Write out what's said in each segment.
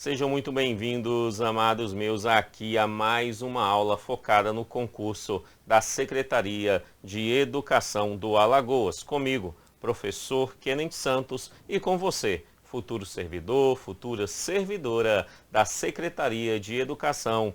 Sejam muito bem-vindos, amados meus, aqui a mais uma aula focada no concurso da Secretaria de Educação do Alagoas. Comigo, professor Kenneth Santos, e com você, futuro servidor, futura servidora da Secretaria de Educação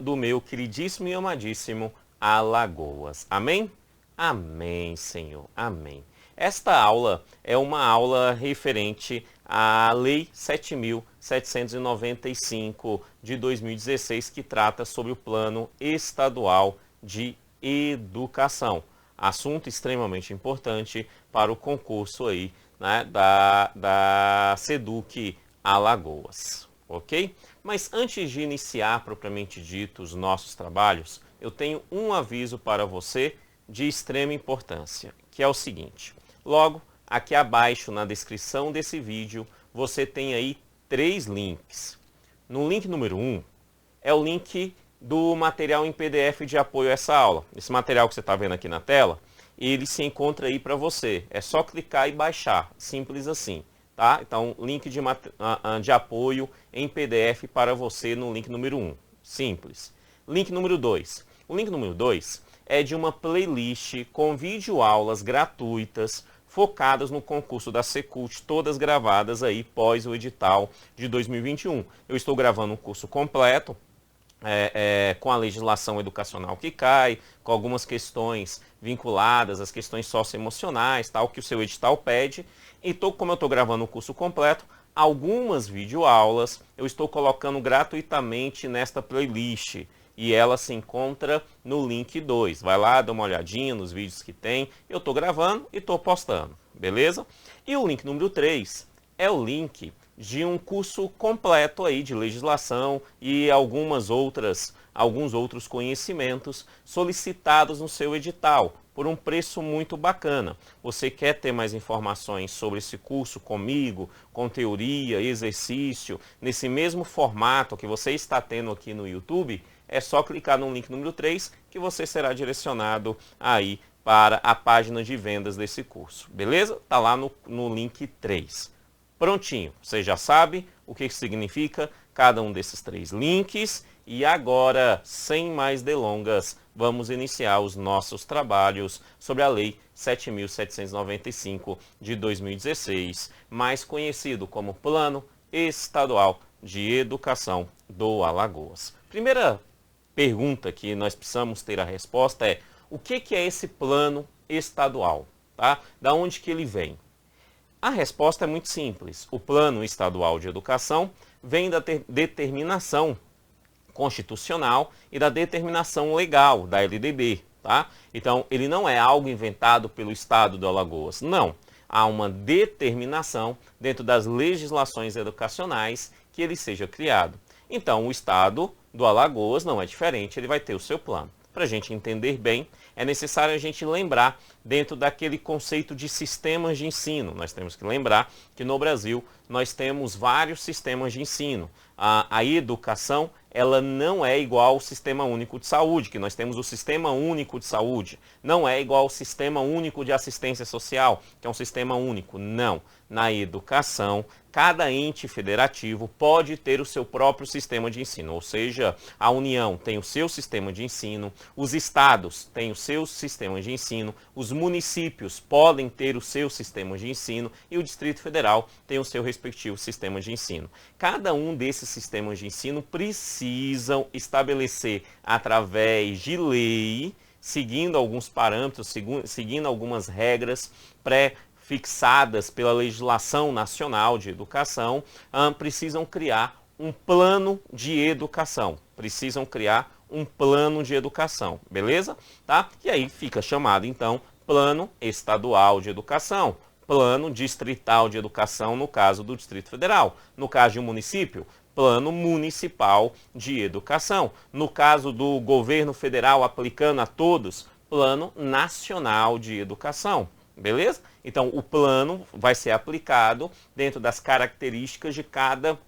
do meu queridíssimo e amadíssimo Alagoas. Amém? Amém, Senhor. Amém. Esta aula é uma aula referente à Lei 7.795 de 2016, que trata sobre o Plano Estadual de Educação. Assunto extremamente importante para o concurso aí, né, da SEDUC Alagoas, ok? Mas antes de iniciar propriamente dito os nossos trabalhos, eu tenho um aviso para você de extrema importância, que é o seguinte. Logo, aqui abaixo na descrição desse vídeo, você tem aí 3 links. No link número 1 é o link do material em PDF de apoio a essa aula. Esse material que você está vendo aqui na tela, ele se encontra aí para você. É só clicar e baixar, simples assim. Tá? Então, link de apoio em PDF para você no link número 1. Simples. Link número 2. O link número 2 é de uma playlist com videoaulas gratuitas focadas no concurso da Secult, todas gravadas aí pós o edital de 2021. Eu estou gravando um curso completo, com a legislação educacional que cai, com algumas questões vinculadas às questões socioemocionais, tal, que o seu edital pede. E como eu estou gravando um curso completo, algumas videoaulas eu estou colocando gratuitamente nesta playlist. E ela se encontra no link 2. Vai lá, dá uma olhadinha nos vídeos que tem. Eu estou gravando e estou postando, beleza? E o link número 3 é o link de um curso completo aí de legislação e alguns outros conhecimentos solicitados no seu edital, por um preço muito bacana. Você quer ter mais informações sobre esse curso comigo, com teoria, exercício, nesse mesmo formato que você está tendo aqui no YouTube? É só clicar no link número 3 que você será direcionado aí para a página de vendas desse curso. Beleza? Tá lá no link 3. Prontinho. Você já sabe o que significa cada um desses 3 links. E agora, sem mais delongas, vamos iniciar os nossos trabalhos sobre a Lei 7.795 de 2016, mais conhecido como Plano Estadual de Educação do Alagoas. Primeira pergunta que nós precisamos ter a resposta é: o que é esse plano estadual? Tá? Da onde que ele vem? A resposta é muito simples. O Plano Estadual de Educação vem da determinação constitucional e da determinação legal da LDB. Tá? Então, ele não é algo inventado pelo Estado do Alagoas. Não. Há uma determinação dentro das legislações educacionais que ele seja criado. Então, o Estado do Alagoas não é diferente, ele vai ter o seu plano. Para a gente entender bem, é necessário a gente lembrar dentro daquele conceito de sistemas de ensino. Nós temos que lembrar que no Brasil nós temos vários sistemas de ensino. A educação, ela não é igual ao Sistema Único de Saúde, que nós temos o Sistema Único de Saúde. Não é igual ao Sistema Único de Assistência Social, que é um sistema único. Não. Na educação, cada ente federativo pode ter o seu próprio sistema de ensino, ou seja, a União tem o seu sistema de ensino, os estados têm os seus sistemas de ensino, os municípios podem ter o seu sistema de ensino e o Distrito Federal tem o seu respectivo sistema de ensino. Cada um desses sistemas de ensino precisam estabelecer através de seguindo alguns parâmetros, seguindo algumas regras pré-fixadas pela legislação nacional de educação, precisam criar um plano de educação. Beleza? Tá? E aí fica chamado, então, Plano Estadual de Educação, Plano Distrital de Educação, no caso do Distrito Federal. No caso de um município, Plano Municipal de Educação. No caso do governo federal aplicando a todos, Plano Nacional de Educação. Beleza? Então, o plano vai ser aplicado dentro das características de cada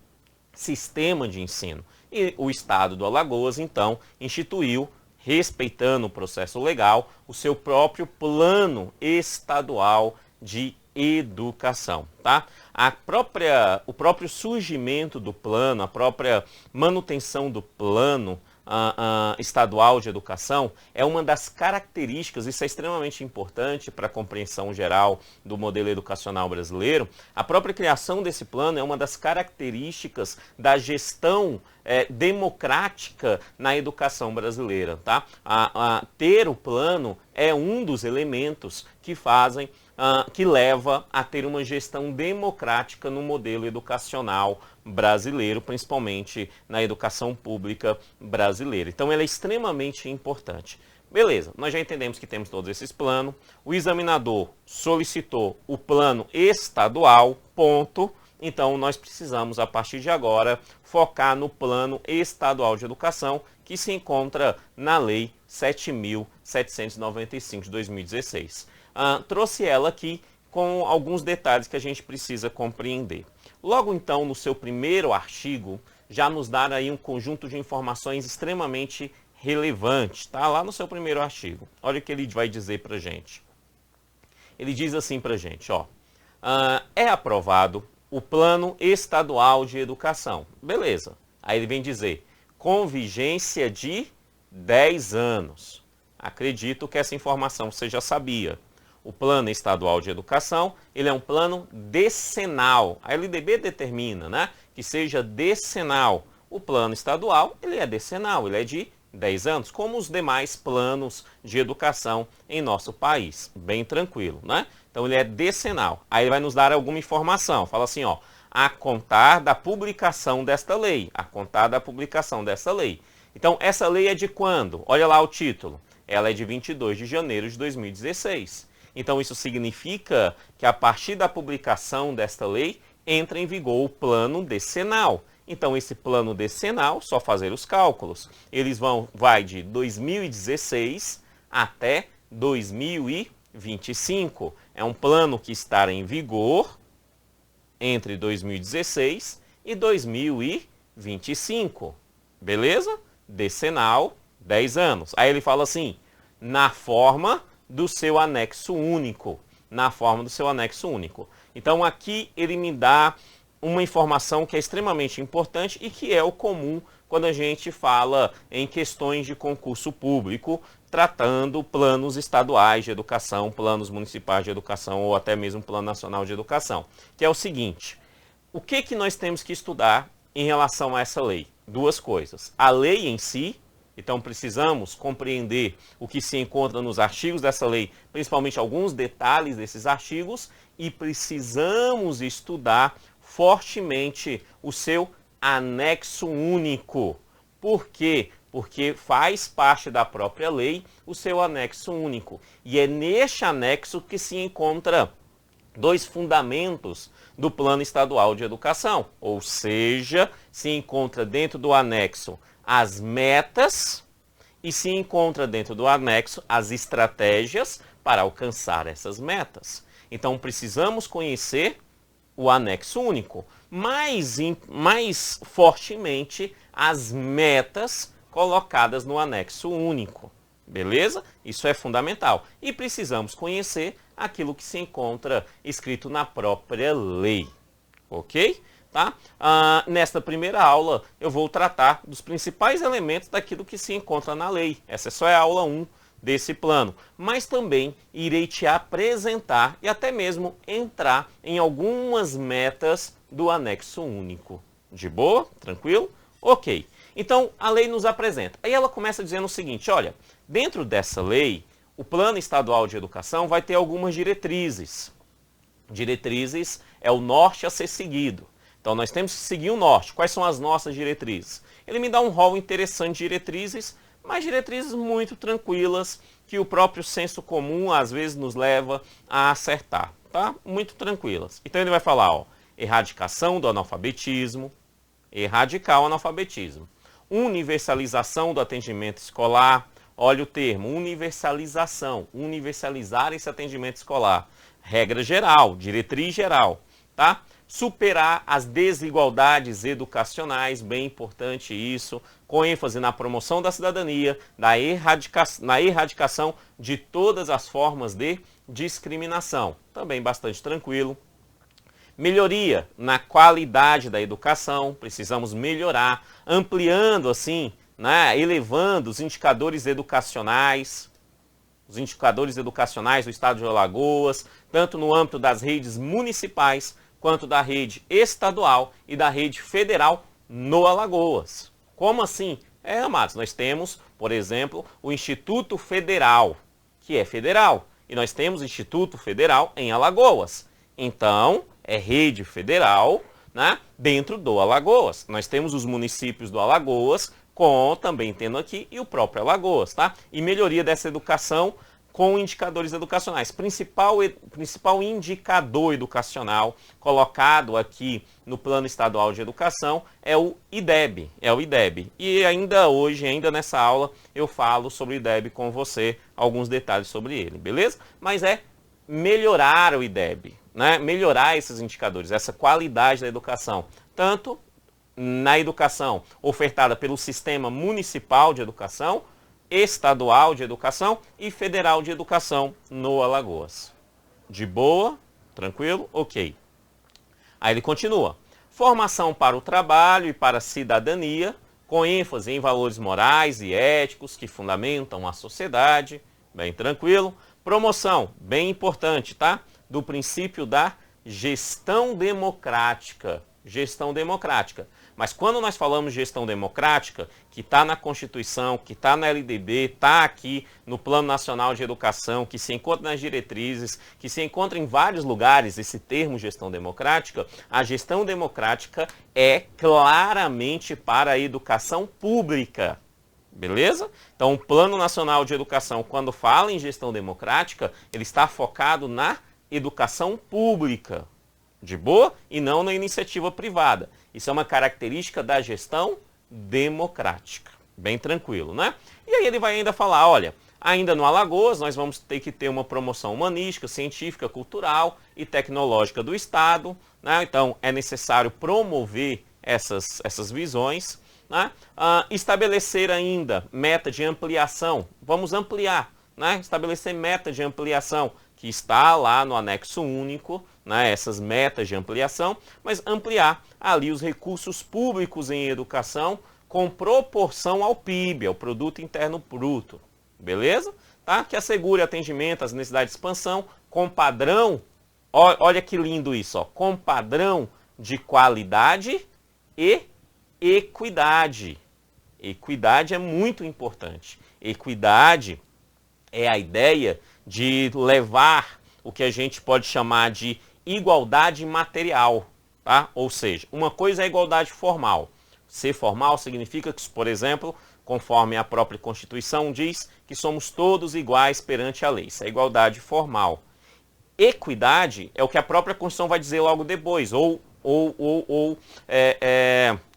sistema de ensino. E o Estado do Alagoas, então, instituiu, respeitando o processo legal, o seu próprio Plano Estadual de Educação. Tá? o próprio surgimento do plano, a própria manutenção do plano estadual de educação é uma das características, isso é extremamente importante para a compreensão geral do modelo educacional brasileiro. A própria criação desse plano é uma das características da gestão democrática na educação brasileira. Tá? Ter o plano é um dos elementos que fazem que leva a ter uma gestão democrática no modelo educacional brasileiro, principalmente na educação pública brasileira. Então, ela é extremamente importante. Beleza, nós já entendemos que temos todos esses planos. O examinador solicitou o plano estadual, ponto. Então, nós precisamos, a partir de agora, focar no plano estadual de educação, que se encontra na Lei 7.795 de 2016. Trouxe ela aqui com alguns detalhes que a gente precisa compreender. Logo então, no seu primeiro artigo, já nos dá aí um conjunto de informações extremamente relevantes, tá? Lá no seu primeiro artigo. Olha o que ele vai dizer pra gente. Ele diz assim pra gente, ó, é aprovado o Plano Estadual de Educação. Beleza. Aí ele vem dizer, com vigência de 10 anos. Acredito que essa informação você já sabia. O Plano Estadual de Educação, ele é um plano decenal. A LDB determina, né, que seja decenal. O plano estadual, ele é decenal, ele é de 10 anos, como os demais planos de educação em nosso país. Bem tranquilo, né? Então, ele é decenal. Aí ele vai nos dar alguma informação. Fala assim, ó, a contar da publicação desta lei. A contar da publicação dessa lei. Então, essa lei é de quando? Olha lá o título. Ela é de 22 de janeiro de 2016. Então, isso significa que a partir da publicação desta lei, entra em vigor o plano decenal. Então, esse plano decenal, só fazer os cálculos, vai de 2016 até 2025. É um plano que estará em vigor entre 2016 e 2025. Beleza? Decenal, 10 anos. Aí ele fala assim, na forma do seu anexo único. Na forma do seu anexo único. Então, aqui ele me dá uma informação que é extremamente importante e que é o comum quando a gente fala em questões de concurso público, tratando planos estaduais de educação, planos municipais de educação ou até mesmo plano nacional de educação. Que é o seguinte, o que nós temos que estudar em relação a essa lei? Duas coisas. A lei em si. Então, precisamos compreender o que se encontra nos artigos dessa lei, principalmente alguns detalhes desses artigos, e precisamos estudar fortemente o seu anexo único. Por quê? Porque faz parte da própria lei o seu anexo único. E é neste anexo que se encontra dois fundamentos do Plano Estadual de Educação. Ou seja, se encontra dentro do anexo as metas e se encontra dentro do anexo as estratégias para alcançar essas metas. Então, precisamos conhecer o anexo único, mais fortemente as metas colocadas no anexo único. Beleza? Isso é fundamental. E precisamos conhecer aquilo que se encontra escrito na própria lei. Ok? Tá? Nesta primeira aula, eu vou tratar dos principais elementos daquilo que se encontra na lei. Essa só é a aula 1 desse plano. Mas também irei te apresentar e até mesmo entrar em algumas metas do anexo único. De boa? Tranquilo? Ok. Então, a lei nos apresenta. Aí ela começa dizendo o seguinte, olha, dentro dessa lei, o Plano Estadual de Educação vai ter algumas diretrizes. Diretrizes é o norte a ser seguido. Então, nós temos que seguir o norte. Quais são as nossas diretrizes? Ele me dá um rol interessante de diretrizes, mas diretrizes muito tranquilas, que o próprio senso comum, às vezes, nos leva a acertar. Tá? Muito tranquilas. Então, ele vai falar, ó, erradicação do analfabetismo, erradicar o analfabetismo. Universalização do atendimento escolar. Olha o termo, universalização. Universalizar esse atendimento escolar. Regra geral, diretriz geral. Tá? Superar as desigualdades educacionais, bem importante isso, com ênfase na promoção da cidadania, na erradicação de todas as formas de discriminação. Também bastante tranquilo. Melhoria na qualidade da educação, precisamos melhorar, ampliando assim, né, elevando os indicadores educacionais do estado de Alagoas, tanto no âmbito das redes municipais, quanto da rede estadual e da rede federal no Alagoas. Como assim? Amados, nós temos, por exemplo, o Instituto Federal, que é federal, e nós temos o Instituto Federal em Alagoas. Então, é rede federal, né, dentro do Alagoas. Nós temos os municípios do Alagoas, também tendo aqui, e o próprio Alagoas, tá? E melhoria dessa educação com indicadores educacionais. Principal indicador educacional colocado aqui no Plano Estadual de Educação é o IDEB. E ainda hoje, ainda nessa aula, eu falo sobre o IDEB com você, alguns detalhes sobre ele, beleza? Mas é melhorar o IDEB, né? Melhorar esses indicadores, essa qualidade da educação, tanto na educação ofertada pelo Sistema Municipal de Educação, Estadual de Educação e Federal de Educação no Alagoas. De boa? Tranquilo? Ok. Aí ele continua. Formação para o trabalho e para a cidadania, com ênfase em valores morais e éticos que fundamentam a sociedade. Bem tranquilo. Promoção, bem importante, tá? Do princípio da gestão democrática. Gestão democrática. Mas quando nós falamos de gestão democrática, que está na Constituição, que está na LDB, está aqui no Plano Nacional de Educação, que se encontra nas diretrizes, que se encontra em vários lugares esse termo gestão democrática, a gestão democrática é claramente para a educação pública. Beleza? Então, o Plano Nacional de Educação, quando fala em gestão democrática, ele está focado na educação pública. De boa? E não na iniciativa privada. Isso é uma característica da gestão democrática. Bem tranquilo, né? E aí ele vai ainda falar, olha, ainda no Alagoas nós vamos ter que ter uma promoção humanística, científica, cultural e tecnológica do Estado, né? Então é necessário promover essas visões, né? Estabelecer ainda meta de ampliação, vamos ampliar, né? Estabelecer meta de ampliação, que está lá no anexo único, né, essas metas de ampliação, mas ampliar ali os recursos públicos em educação com proporção ao PIB, ao Produto Interno Bruto, beleza? Tá? Que assegure atendimento às necessidades de expansão com padrão, olha que lindo isso, ó, com padrão de qualidade e equidade. Equidade é muito importante. Equidade é a ideia de levar o que a gente pode chamar de igualdade material, tá? Ou seja, uma coisa é a igualdade formal. Ser formal significa que, por exemplo, conforme a própria Constituição diz, que somos todos iguais perante a lei. Isso é igualdade formal. Equidade é o que a própria Constituição vai dizer logo depois, ou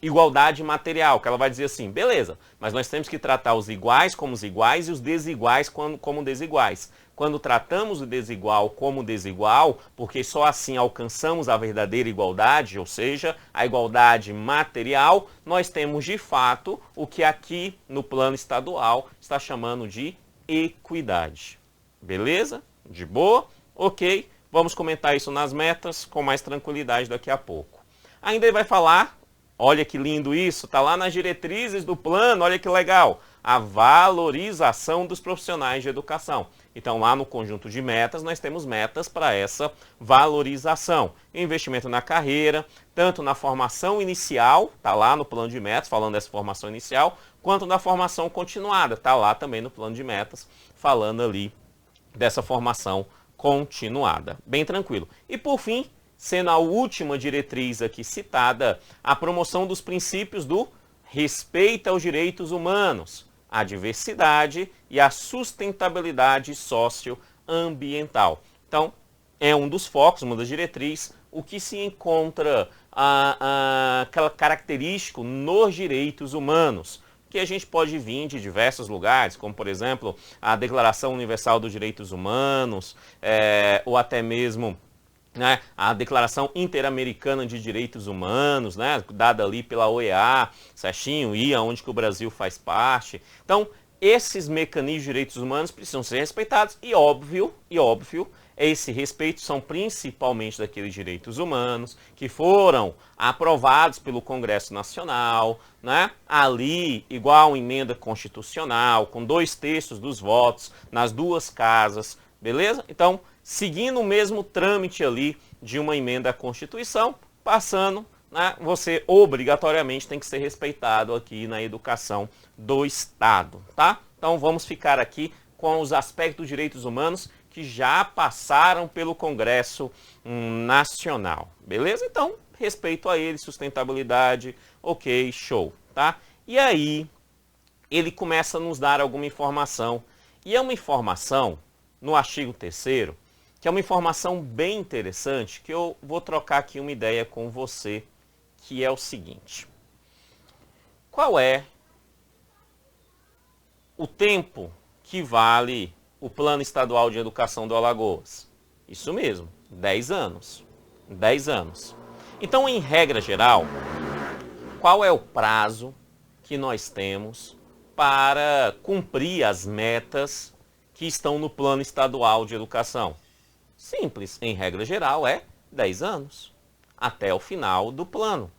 igualdade material, que ela vai dizer assim, beleza, mas nós temos que tratar os iguais como os iguais e os desiguais como desiguais. Quando tratamos o desigual como desigual, porque só assim alcançamos a verdadeira igualdade, ou seja, a igualdade material, nós temos de fato o que aqui no plano estadual está chamando de equidade. Beleza? De boa? Ok. Vamos comentar isso nas metas com mais tranquilidade daqui a pouco. Ainda ele vai falar, olha que lindo isso, está lá nas diretrizes do plano, olha que legal, a valorização dos profissionais de educação. Então lá no conjunto de metas nós temos metas para essa valorização. Investimento na carreira, tanto na formação inicial, está lá no plano de metas, falando dessa formação inicial, quanto na formação continuada, está lá também no plano de metas, falando ali dessa formação continuada. Bem tranquilo. E por fim, sendo a última diretriz aqui citada, a promoção dos princípios do respeito aos direitos humanos, a diversidade e a sustentabilidade socioambiental. Então, é um dos focos, uma das diretrizes, o que se encontra aquela característico nos direitos humanos, que a gente pode vir de diversos lugares, como, por exemplo, a Declaração Universal dos Direitos Humanos, ou até mesmo, né, a Declaração Interamericana de Direitos Humanos, né, dada ali pela OEA, certinho, e aonde que o Brasil faz parte. Então, esses mecanismos de direitos humanos precisam ser respeitados e óbvio, esse respeito são principalmente daqueles direitos humanos que foram aprovados pelo Congresso Nacional, né? Ali, igual emenda constitucional, com 2/3 dos votos nas duas casas, beleza? Então, seguindo o mesmo trâmite ali de uma emenda à Constituição, passando, né, você obrigatoriamente tem que ser respeitado aqui na educação do Estado, tá? Então vamos ficar aqui com os aspectos dos direitos humanos que já passaram pelo Congresso Nacional, beleza? Então, respeito a ele, sustentabilidade, ok, show, tá? E aí, ele começa a nos dar alguma informação, e é uma informação no artigo 3º, que é uma informação bem interessante, que eu vou trocar aqui uma ideia com você, que é o seguinte. Qual é o tempo que vale o Plano Estadual de Educação do Alagoas? Isso mesmo, 10 anos. 10 anos. Então, em regra geral, qual é o prazo que nós temos para cumprir as metas que estão no Plano Estadual de Educação? Simples, em regra geral, é 10 anos, até o final do plano.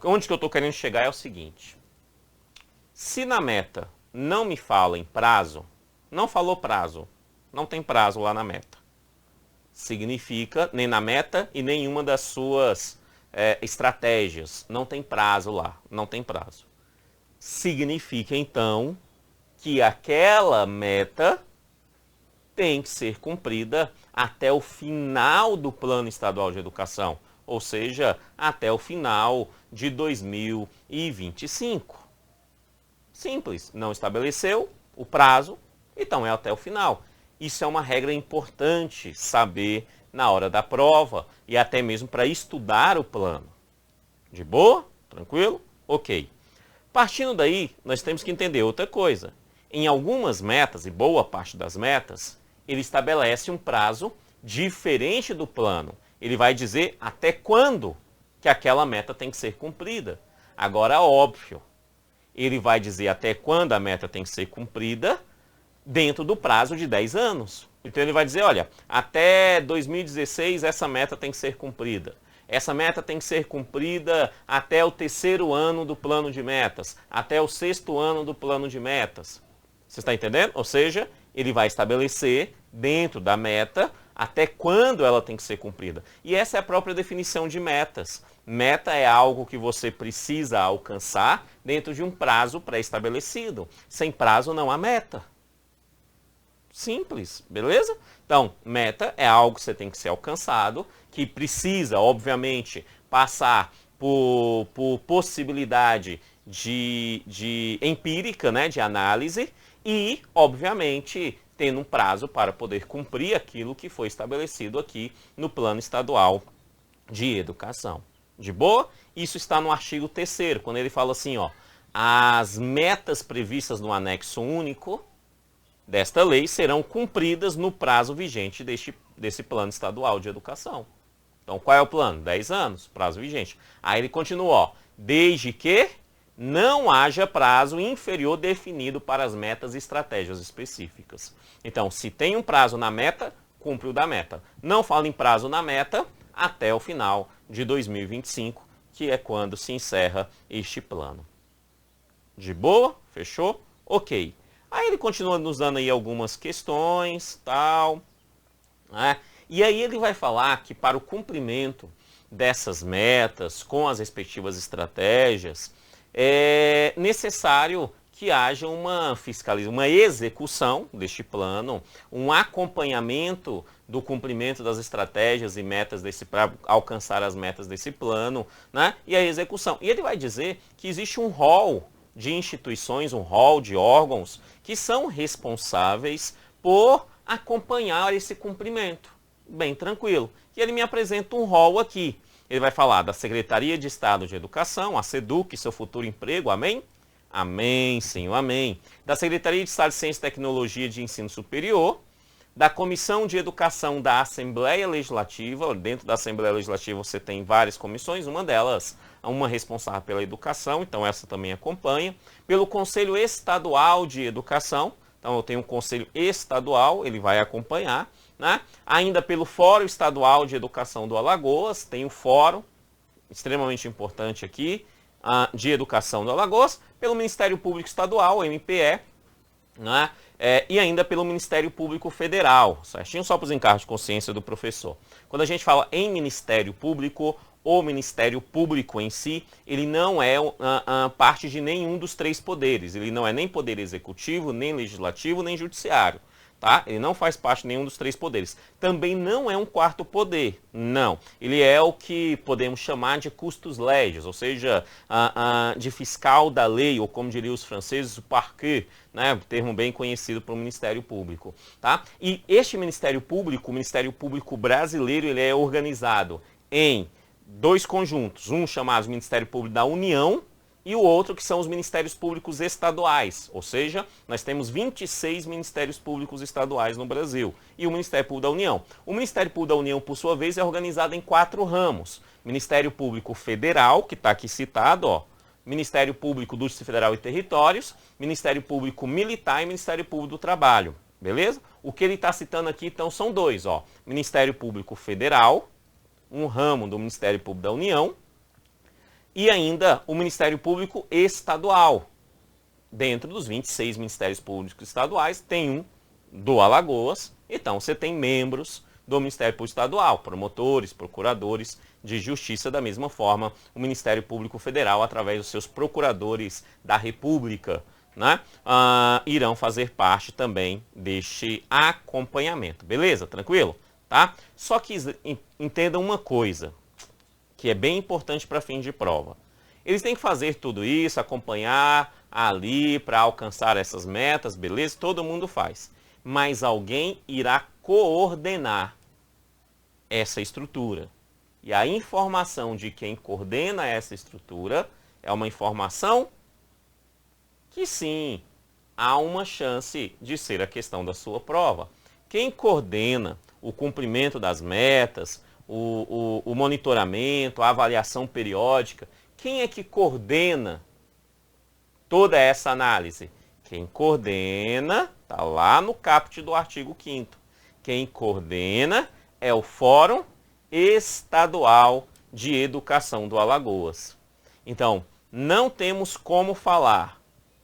Onde que eu estou querendo chegar é o seguinte. Se na meta não me fala em prazo, não falou prazo, não tem prazo lá na meta. Significa, nem na meta e nenhuma das suas estratégias, não tem prazo lá, não tem prazo. Significa, então, que aquela meta tem que ser cumprida até o final do Plano Estadual de Educação, ou seja, até o final de 2025. Simples, não estabeleceu o prazo, então é até o final. Isso é uma regra importante saber na hora da prova e até mesmo para estudar o plano. De boa? Tranquilo? Ok. Partindo daí, nós temos que entender outra coisa. Em algumas metas, e boa parte das metas, ele estabelece um prazo diferente do plano. Ele vai dizer até quando que aquela meta tem que ser cumprida. Agora, óbvio, ele vai dizer até quando a meta tem que ser cumprida dentro do prazo de 10 anos. Então ele vai dizer, olha, até 2016 essa meta tem que ser cumprida. Essa meta tem que ser cumprida até o 3º ano do plano de metas, até o 6º ano do plano de metas. Você está entendendo? Ou seja, ele vai estabelecer dentro da meta até quando ela tem que ser cumprida. E essa é a própria definição de metas. Meta é algo que você precisa alcançar dentro de um prazo pré-estabelecido. Sem prazo não há meta. Simples, beleza? Então, meta é algo que você tem que ser alcançado, que precisa, obviamente, passar por possibilidade de empírica, né, de análise, e, obviamente, tendo um prazo para poder cumprir aquilo que foi estabelecido aqui no Plano Estadual de Educação. De boa? Isso está no artigo 3º, quando ele fala assim, ó, as metas previstas no anexo único desta lei serão cumpridas no prazo vigente desse Plano Estadual de Educação. Então, qual é o plano? 10 anos, prazo vigente. Aí ele continua, ó, desde que não haja prazo inferior definido para as metas e estratégias específicas. Então, se tem um prazo na meta, cumpre o da meta. Não fala em prazo na meta até o final de 2025, que é quando se encerra este plano. De boa? Fechou? Ok. Aí ele continua nos dando aí algumas questões, tal, né? E aí ele vai falar que para o cumprimento dessas metas, com as respectivas estratégias, é necessário que haja uma fiscalização, uma execução deste plano, um acompanhamento do cumprimento das estratégias e metas para alcançar as metas desse plano, né? E a execução. E ele vai dizer que existe um rol de instituições, um rol de órgãos que são responsáveis por acompanhar esse cumprimento. Bem tranquilo. E ele me apresenta um rol aqui. Ele vai falar da Secretaria de Estado de Educação, a SEDUC, seu futuro emprego, amém? Amém, Senhor, amém. Da Secretaria de Estado de Ciência e Tecnologia de Ensino Superior, da Comissão de Educação da Assembleia Legislativa. Dentro da Assembleia Legislativa você tem várias comissões, uma delas, uma responsável pela educação, então essa também acompanha. Pelo Conselho Estadual de Educação, então eu tenho um Conselho Estadual, ele vai acompanhar. né? Ainda pelo Fórum Estadual de Educação do Alagoas, tem o fórum, extremamente importante aqui, de Educação do Alagoas, pelo Ministério Público Estadual, o MPE, né? E ainda pelo Ministério Público Federal, certinho? Só para os encargos de consciência do professor. Quando a gente fala em Ministério Público, o Ministério Público em si, ele não é parte de nenhum dos três poderes. Ele não é nem poder executivo, nem legislativo, nem judiciário. Tá? Ele não faz parte de nenhum dos três poderes. Também não é um quarto poder, não. Ele é o que podemos chamar de custos legis, ou seja, de fiscal da lei, ou como diriam os franceses, o parquet, né? Termo bem conhecido para o Ministério Público. Tá? E este Ministério Público, o Ministério Público brasileiro, ele é organizado em dois conjuntos, um chamado Ministério Público da União, e o outro que são os Ministérios Públicos Estaduais, ou seja, nós temos 26 Ministérios Públicos Estaduais no Brasil e o Ministério Público da União. O Ministério Público da União, por sua vez, é organizado em 4 ramos. Ministério Público Federal, que está aqui citado, ó, Ministério Público do Distrito Federal e Territórios, Ministério Público Militar e Ministério Público do Trabalho, beleza? O que ele está citando aqui, então, são dois, ó, Ministério Público Federal, um ramo do Ministério Público da União, e ainda o Ministério Público Estadual. Dentro dos 26 Ministérios Públicos Estaduais, tem um do Alagoas. Então, você tem membros do Ministério Público Estadual, promotores, procuradores de justiça. Da mesma forma, o Ministério Público Federal, através dos seus procuradores da República, né, irão fazer parte também deste acompanhamento. Beleza? Tranquilo? Tá? Só que entendam uma coisa, que é bem importante para fim de prova. Eles têm que fazer tudo isso, acompanhar ali para alcançar essas metas, beleza? Todo mundo faz. Mas alguém irá coordenar essa estrutura. E a informação de quem coordena essa estrutura é uma informação que sim, há uma chance de ser a questão da sua prova. Quem coordena o cumprimento das metas, o monitoramento, a avaliação periódica, quem é que coordena toda essa análise? Quem coordena, está lá no caput do artigo 5º, quem coordena é o Fórum Estadual de Educação do Alagoas. Então, não temos como falar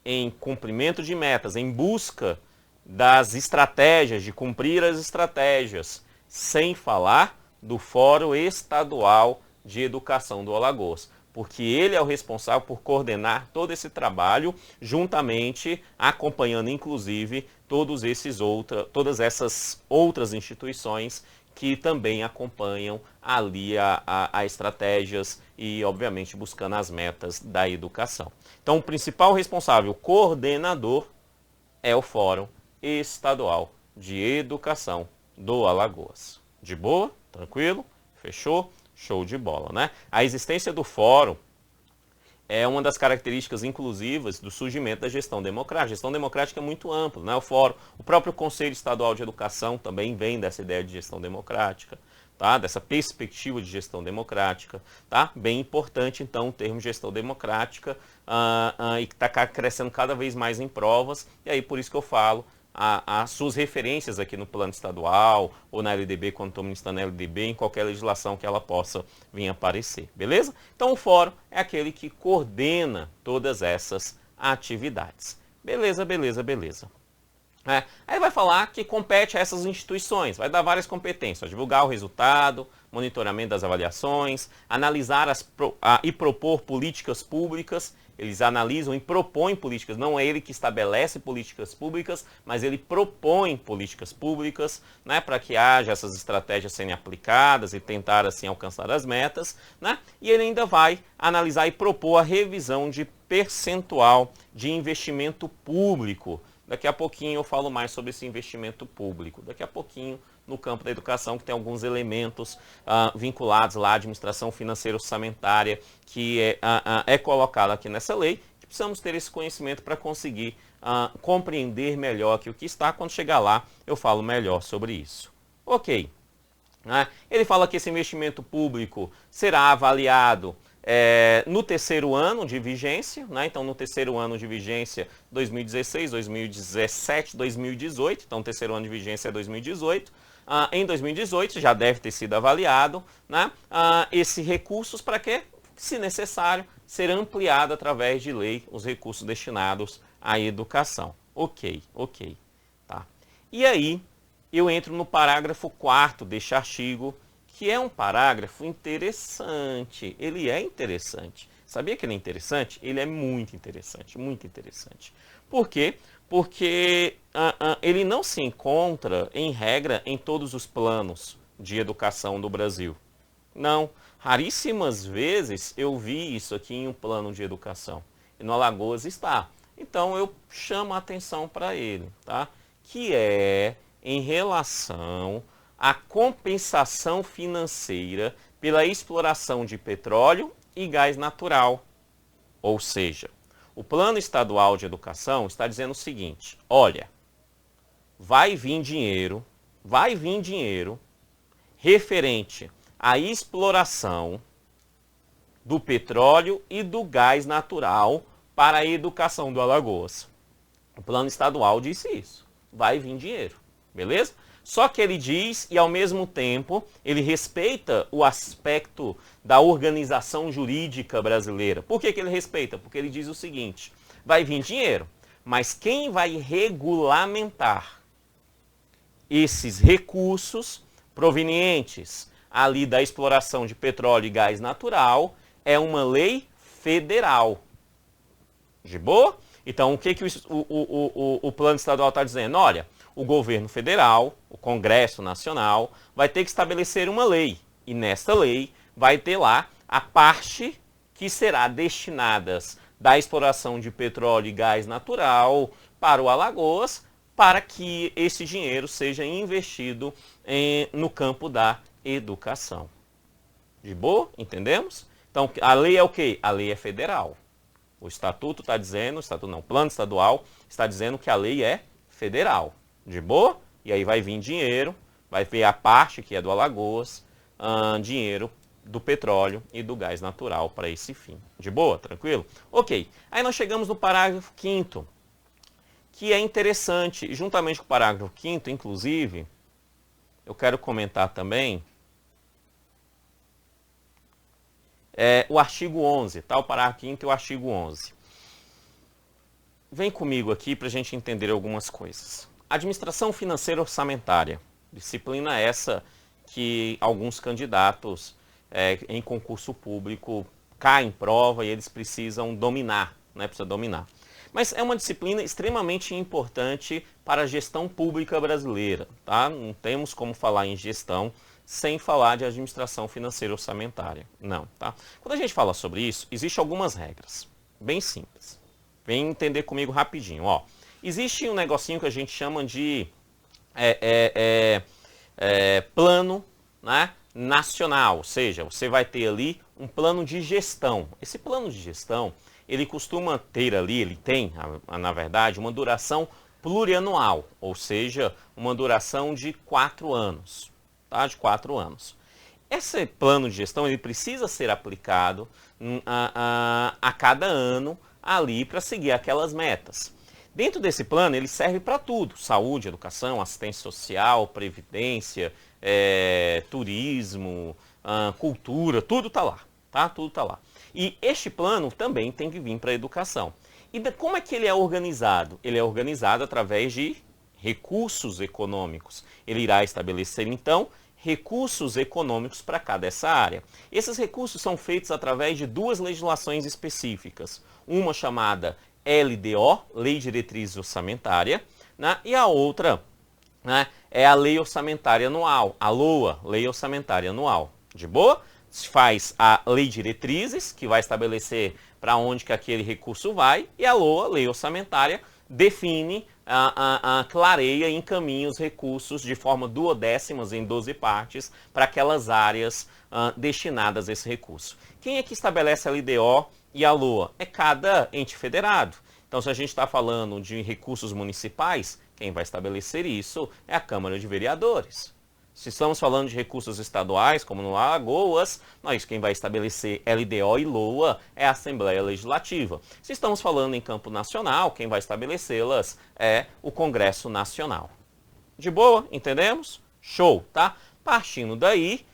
em cumprimento de metas, em busca das estratégias, de cumprir as estratégias, sem falar do Fórum Estadual de Educação do Alagoas, porque ele é o responsável por coordenar todo esse trabalho, juntamente, acompanhando inclusive todas essas outras instituições que também acompanham ali a estratégias e, obviamente, buscando as metas da educação. Então, o principal responsável, coordenador, é o Fórum Estadual de Educação do Alagoas. De boa? Tranquilo? Fechou? Show de bola, né? A existência do fórum é uma das características inclusivas do surgimento da gestão democrática. A gestão democrática é muito ampla, né? O fórum, o próprio Conselho Estadual de Educação também vem dessa ideia de gestão democrática, tá? Dessa perspectiva de gestão democrática, tá? Bem importante, então, o termo gestão democrática e que está crescendo cada vez mais em provas, e aí por isso que eu falo as suas referências aqui no plano estadual ou na LDB, quando estou ministrando a LDB, em qualquer legislação que ela possa vir aparecer, beleza? Então o fórum é aquele que coordena todas essas atividades. Beleza, beleza, beleza. Aí vai falar que compete a essas instituições, vai dar várias competências, divulgar o resultado, monitoramento das avaliações, analisar e propor políticas públicas. Eles analisam e propõem políticas, não é ele que estabelece políticas públicas, mas ele propõe políticas públicas, né, para que haja essas estratégias sendo aplicadas e tentar assim alcançar as metas, né? E ele ainda vai analisar e propor a revisão de percentual de investimento público. Daqui a pouquinho eu falo mais sobre esse investimento público. Daqui a pouquinho, no campo da educação, que tem alguns elementos vinculados lá à administração financeira orçamentária, que é colocado aqui nessa lei, que precisamos ter esse conhecimento para conseguir compreender melhor aqui o que está. Quando chegar lá, eu falo melhor sobre isso. Ok. Ele fala que esse investimento público será avaliado no terceiro ano de vigência, né? Então no terceiro ano de vigência 2016, 2017, 2018, então o terceiro ano de vigência é 2018, em 2018 já deve ter sido avaliado, né, esses recursos para que, se necessário, ser ampliado através de lei os recursos destinados à educação. Ok. Tá. E aí eu entro no parágrafo 4º deste artigo, que é um parágrafo interessante. Ele é interessante. Sabia que ele é interessante? Ele é muito interessante, muito interessante. Por quê? Porque ele não se encontra, em regra, em todos os planos de educação do Brasil. Não. Raríssimas vezes eu vi isso aqui em um plano de educação. E no Alagoas está. Então eu chamo a atenção para ele, tá? Que é em relação à compensação financeira pela exploração de petróleo e gás natural. Ou seja, o Plano Estadual de Educação está dizendo o seguinte: olha, vai vir dinheiro referente à exploração do petróleo e do gás natural para a educação do Alagoas. O Plano Estadual disse isso. Vai vir dinheiro, beleza? Só que ele diz, e ao mesmo tempo, ele respeita o aspecto da organização jurídica brasileira. Por que ele respeita? Porque ele diz o seguinte: vai vir dinheiro, mas quem vai regulamentar esses recursos provenientes ali da exploração de petróleo e gás natural é uma lei federal. De boa? Então, o que o Plano Estadual está dizendo? Olha, o governo federal, o Congresso Nacional, vai ter que estabelecer uma lei. E nessa lei vai ter lá a parte que será destinada da exploração de petróleo e gás natural para o Alagoas, para que esse dinheiro seja investido no campo da educação. De boa? Entendemos? Então, a lei é o quê? A lei é federal. O estatuto está dizendo, o plano estadual está dizendo que a lei é federal. De boa? E aí vai vir dinheiro, vai ver a parte que é do Alagoas, dinheiro do petróleo e do gás natural para esse fim. De boa? Tranquilo? Ok. Aí nós chegamos no parágrafo 5º, que é interessante. Juntamente com o parágrafo 5º, inclusive, eu quero comentar também o artigo 11, tá? O parágrafo 5º e o artigo 11. Vem comigo aqui para a gente entender algumas coisas. Administração financeira orçamentária. Disciplina essa que alguns candidatos em concurso público caem em prova e eles precisam dominar, né? Precisa dominar. Mas é uma disciplina extremamente importante para a gestão pública brasileira, tá? Não temos como falar em gestão sem falar de administração financeira orçamentária. Não, tá? Quando a gente fala sobre isso, existem algumas regras, bem simples. Vem entender comigo rapidinho, ó. Existe um negocinho que a gente chama de plano, né, nacional, ou seja, você vai ter ali um plano de gestão. Esse plano de gestão, ele costuma ter ali, ele tem, na verdade, uma duração plurianual, ou seja, uma duração de 4 anos. Tá? De 4 anos. Esse plano de gestão ele precisa ser aplicado a cada ano ali para seguir aquelas metas. Dentro desse plano ele serve para tudo: saúde, educação, assistência social, previdência, turismo, cultura, tudo está lá. Tá? Tudo está lá. E este plano também tem que vir para a educação. E como é que ele é organizado? Ele é organizado através de recursos econômicos. Ele irá estabelecer, então, recursos econômicos para cada essa área. Esses recursos são feitos através de 2 legislações específicas. Uma chamada LDO, Lei de Diretriz Orçamentária, né? E a outra, né, é a Lei Orçamentária Anual, a LOA, Lei Orçamentária Anual. De boa? Se faz a Lei de Diretrizes, que vai estabelecer para onde que aquele recurso vai, e a LOA, Lei Orçamentária, define, clareia e encaminha os recursos de forma duodécimas em 12 partes para aquelas áreas destinadas a esse recurso. Quem é que estabelece a LDO e a LOA? É cada ente federado. Então, se a gente está falando de recursos municipais, quem vai estabelecer isso é a Câmara de Vereadores. Se estamos falando de recursos estaduais, como no Alagoas, quem vai estabelecer LDO e LOA é a Assembleia Legislativa. Se estamos falando em campo nacional, quem vai estabelecê-las é o Congresso Nacional. De boa? Entendemos? Show, tá? Partindo daí,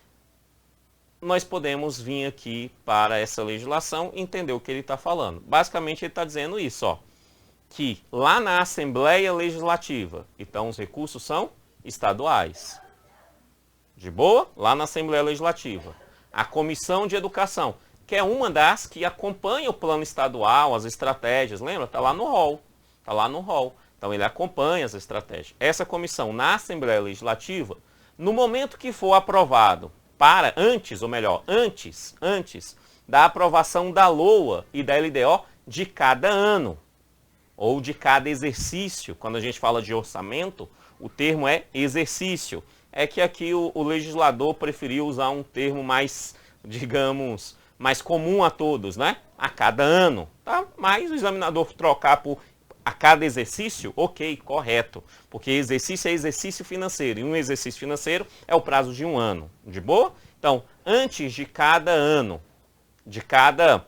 nós podemos vir aqui para essa legislação e entender o que ele está falando. Basicamente, ele está dizendo isso, ó, que lá na Assembleia Legislativa, então os recursos são estaduais. De boa? Lá na Assembleia Legislativa. A Comissão de Educação, que é uma das que acompanha o plano estadual, as estratégias, lembra? Está lá no rol. Está lá no rol. Então ele acompanha as estratégias. Essa comissão na Assembleia Legislativa, no momento que for aprovado, antes da aprovação da LOA e da LDO de cada ano, ou de cada exercício, quando a gente fala de orçamento, o termo é exercício. É que aqui o legislador preferiu usar um termo mais, digamos, mais comum a todos, né? A cada ano, tá? Mas o examinador trocar por a cada exercício, ok, correto. Porque exercício é exercício financeiro, e um exercício financeiro é o prazo de um ano, de boa? Então, antes de cada ano, de cada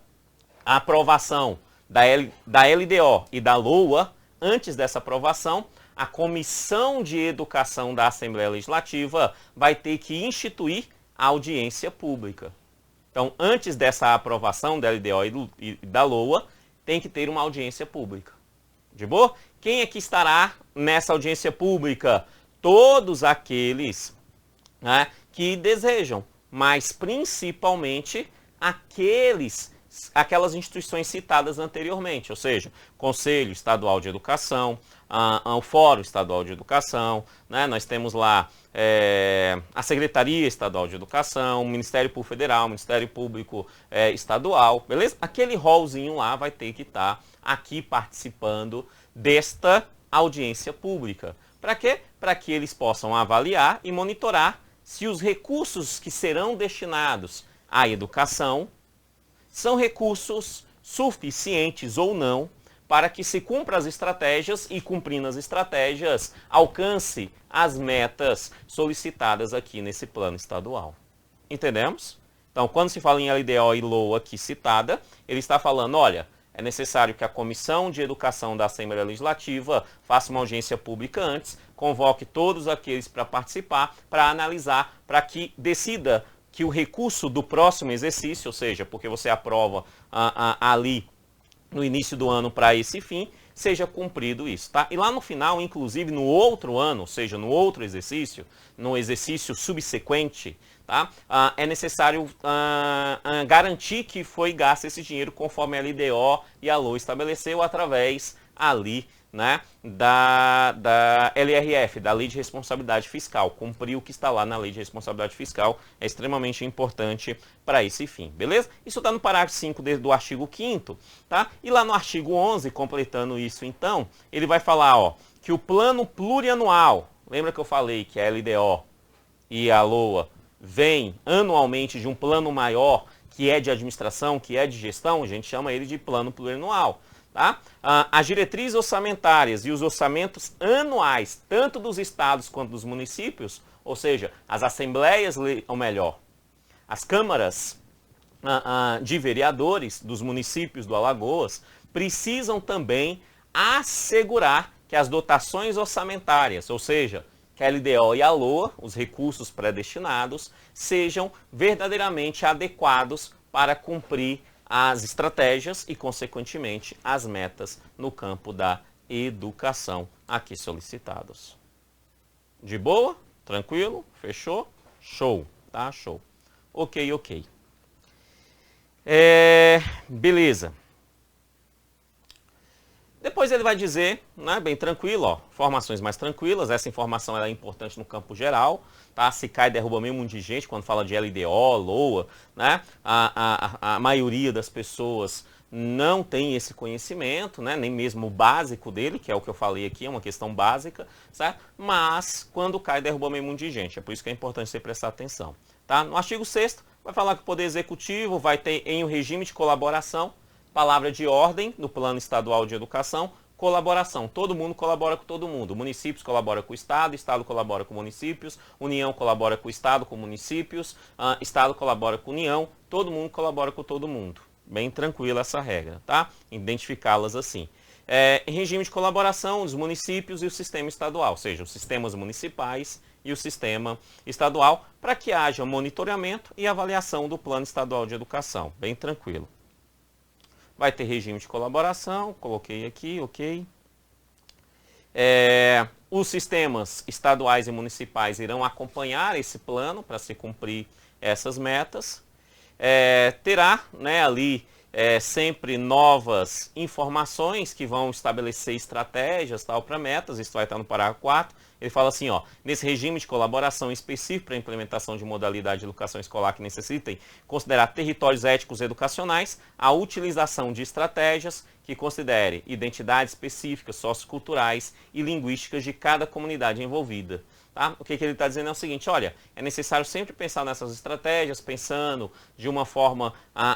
aprovação da LDO e da LOA, antes dessa aprovação, a Comissão de Educação da Assembleia Legislativa vai ter que instituir a audiência pública. Então, antes dessa aprovação da LDO e da LOA, tem que ter uma audiência pública. De boa? Quem é que estará nessa audiência pública? Todos aqueles, né, que desejam, mas principalmente aquelas instituições citadas anteriormente, ou seja, Conselho Estadual de Educação, o Fórum Estadual de Educação, né? Nós temos lá a Secretaria Estadual de Educação, o Ministério Público Federal, o Ministério Público Estadual, beleza? Aquele rolzinho lá vai ter que estar aqui participando desta audiência pública. Para quê? Para que eles possam avaliar e monitorar se os recursos que serão destinados à educação são recursos suficientes ou não para que se cumpra as estratégias e, cumprindo as estratégias, alcance as metas solicitadas aqui nesse plano estadual. Entendemos? Então, quando se fala em LDO e LOA aqui citada, ele está falando, olha, é necessário que a Comissão de Educação da Assembleia Legislativa faça uma audiência pública antes, convoque todos aqueles para participar, para analisar, para que decida que o recurso do próximo exercício, ou seja, porque você aprova ali no início do ano para esse fim, seja cumprido isso, tá? E lá no final, inclusive no outro ano, ou seja, no outro exercício, no exercício subsequente, tá? É necessário garantir que foi gasto esse dinheiro conforme a LDO e a LOA estabeleceu através ali, né, da LRF, da Lei de Responsabilidade Fiscal. Cumprir o que está lá na Lei de Responsabilidade Fiscal é extremamente importante para esse fim, beleza? Isso está no parágrafo 5 do artigo 5º, tá? E lá no artigo 11, completando isso então, ele vai falar, ó, que o plano plurianual, lembra que eu falei que a LDO e a LOA vem anualmente de um plano maior, que é de administração, que é de gestão, a gente chama ele de plano plurianual. Tá? As diretrizes orçamentárias e os orçamentos anuais, tanto dos estados quanto dos municípios, ou seja, as assembleias, ou melhor, as câmaras de vereadores dos municípios do Alagoas, precisam também assegurar que as dotações orçamentárias, ou seja, que a LDO e a LOA, os recursos predestinados, sejam verdadeiramente adequados para cumprir as estratégias e, consequentemente, as metas no campo da educação aqui solicitados. De boa? Tranquilo? Fechou? Show, tá? Show. Ok. Beleza. Depois ele vai dizer, né, bem tranquilo, ó, informações mais tranquilas, essa informação ela é importante no campo geral, tá? Se cai, derruba meio mundo de gente quando fala de LDO, LOA, né? A maioria das pessoas não tem esse conhecimento, né? Nem mesmo o básico dele, que é o que eu falei aqui, é uma questão básica, certo? Mas quando cai, derruba meio mundo de gente, é por isso que é importante você prestar atenção, tá? No artigo 6º, vai falar que o Poder Executivo vai ter em um regime de colaboração, palavra de ordem no Plano Estadual de Educação, colaboração. Todo mundo colabora com todo mundo. Municípios colaboram com o Estado colabora com municípios, União colabora com o Estado, com municípios, Estado colabora com União, todo mundo colabora com todo mundo. Bem tranquila essa regra, tá? Identificá-las assim. Em regime de colaboração, os municípios e o sistema estadual, ou seja, os sistemas municipais e o sistema estadual, para que haja monitoramento e avaliação do Plano Estadual de Educação. Bem tranquilo. Vai ter regime de colaboração, coloquei aqui, ok. Os sistemas estaduais e municipais irão acompanhar esse plano para se cumprir essas metas. Terá, né, ali sempre novas informações que vão estabelecer estratégias para metas. Isso vai estar no parágrafo 4. Ele fala assim, ó, nesse regime de colaboração específico para a implementação de modalidade de educação escolar que necessitem considerar territórios éticos educacionais, a utilização de estratégias que considere identidades específicas, socioculturais e linguísticas de cada comunidade envolvida. Tá? O que ele está dizendo é o seguinte, olha, é necessário sempre pensar nessas estratégias, pensando de uma forma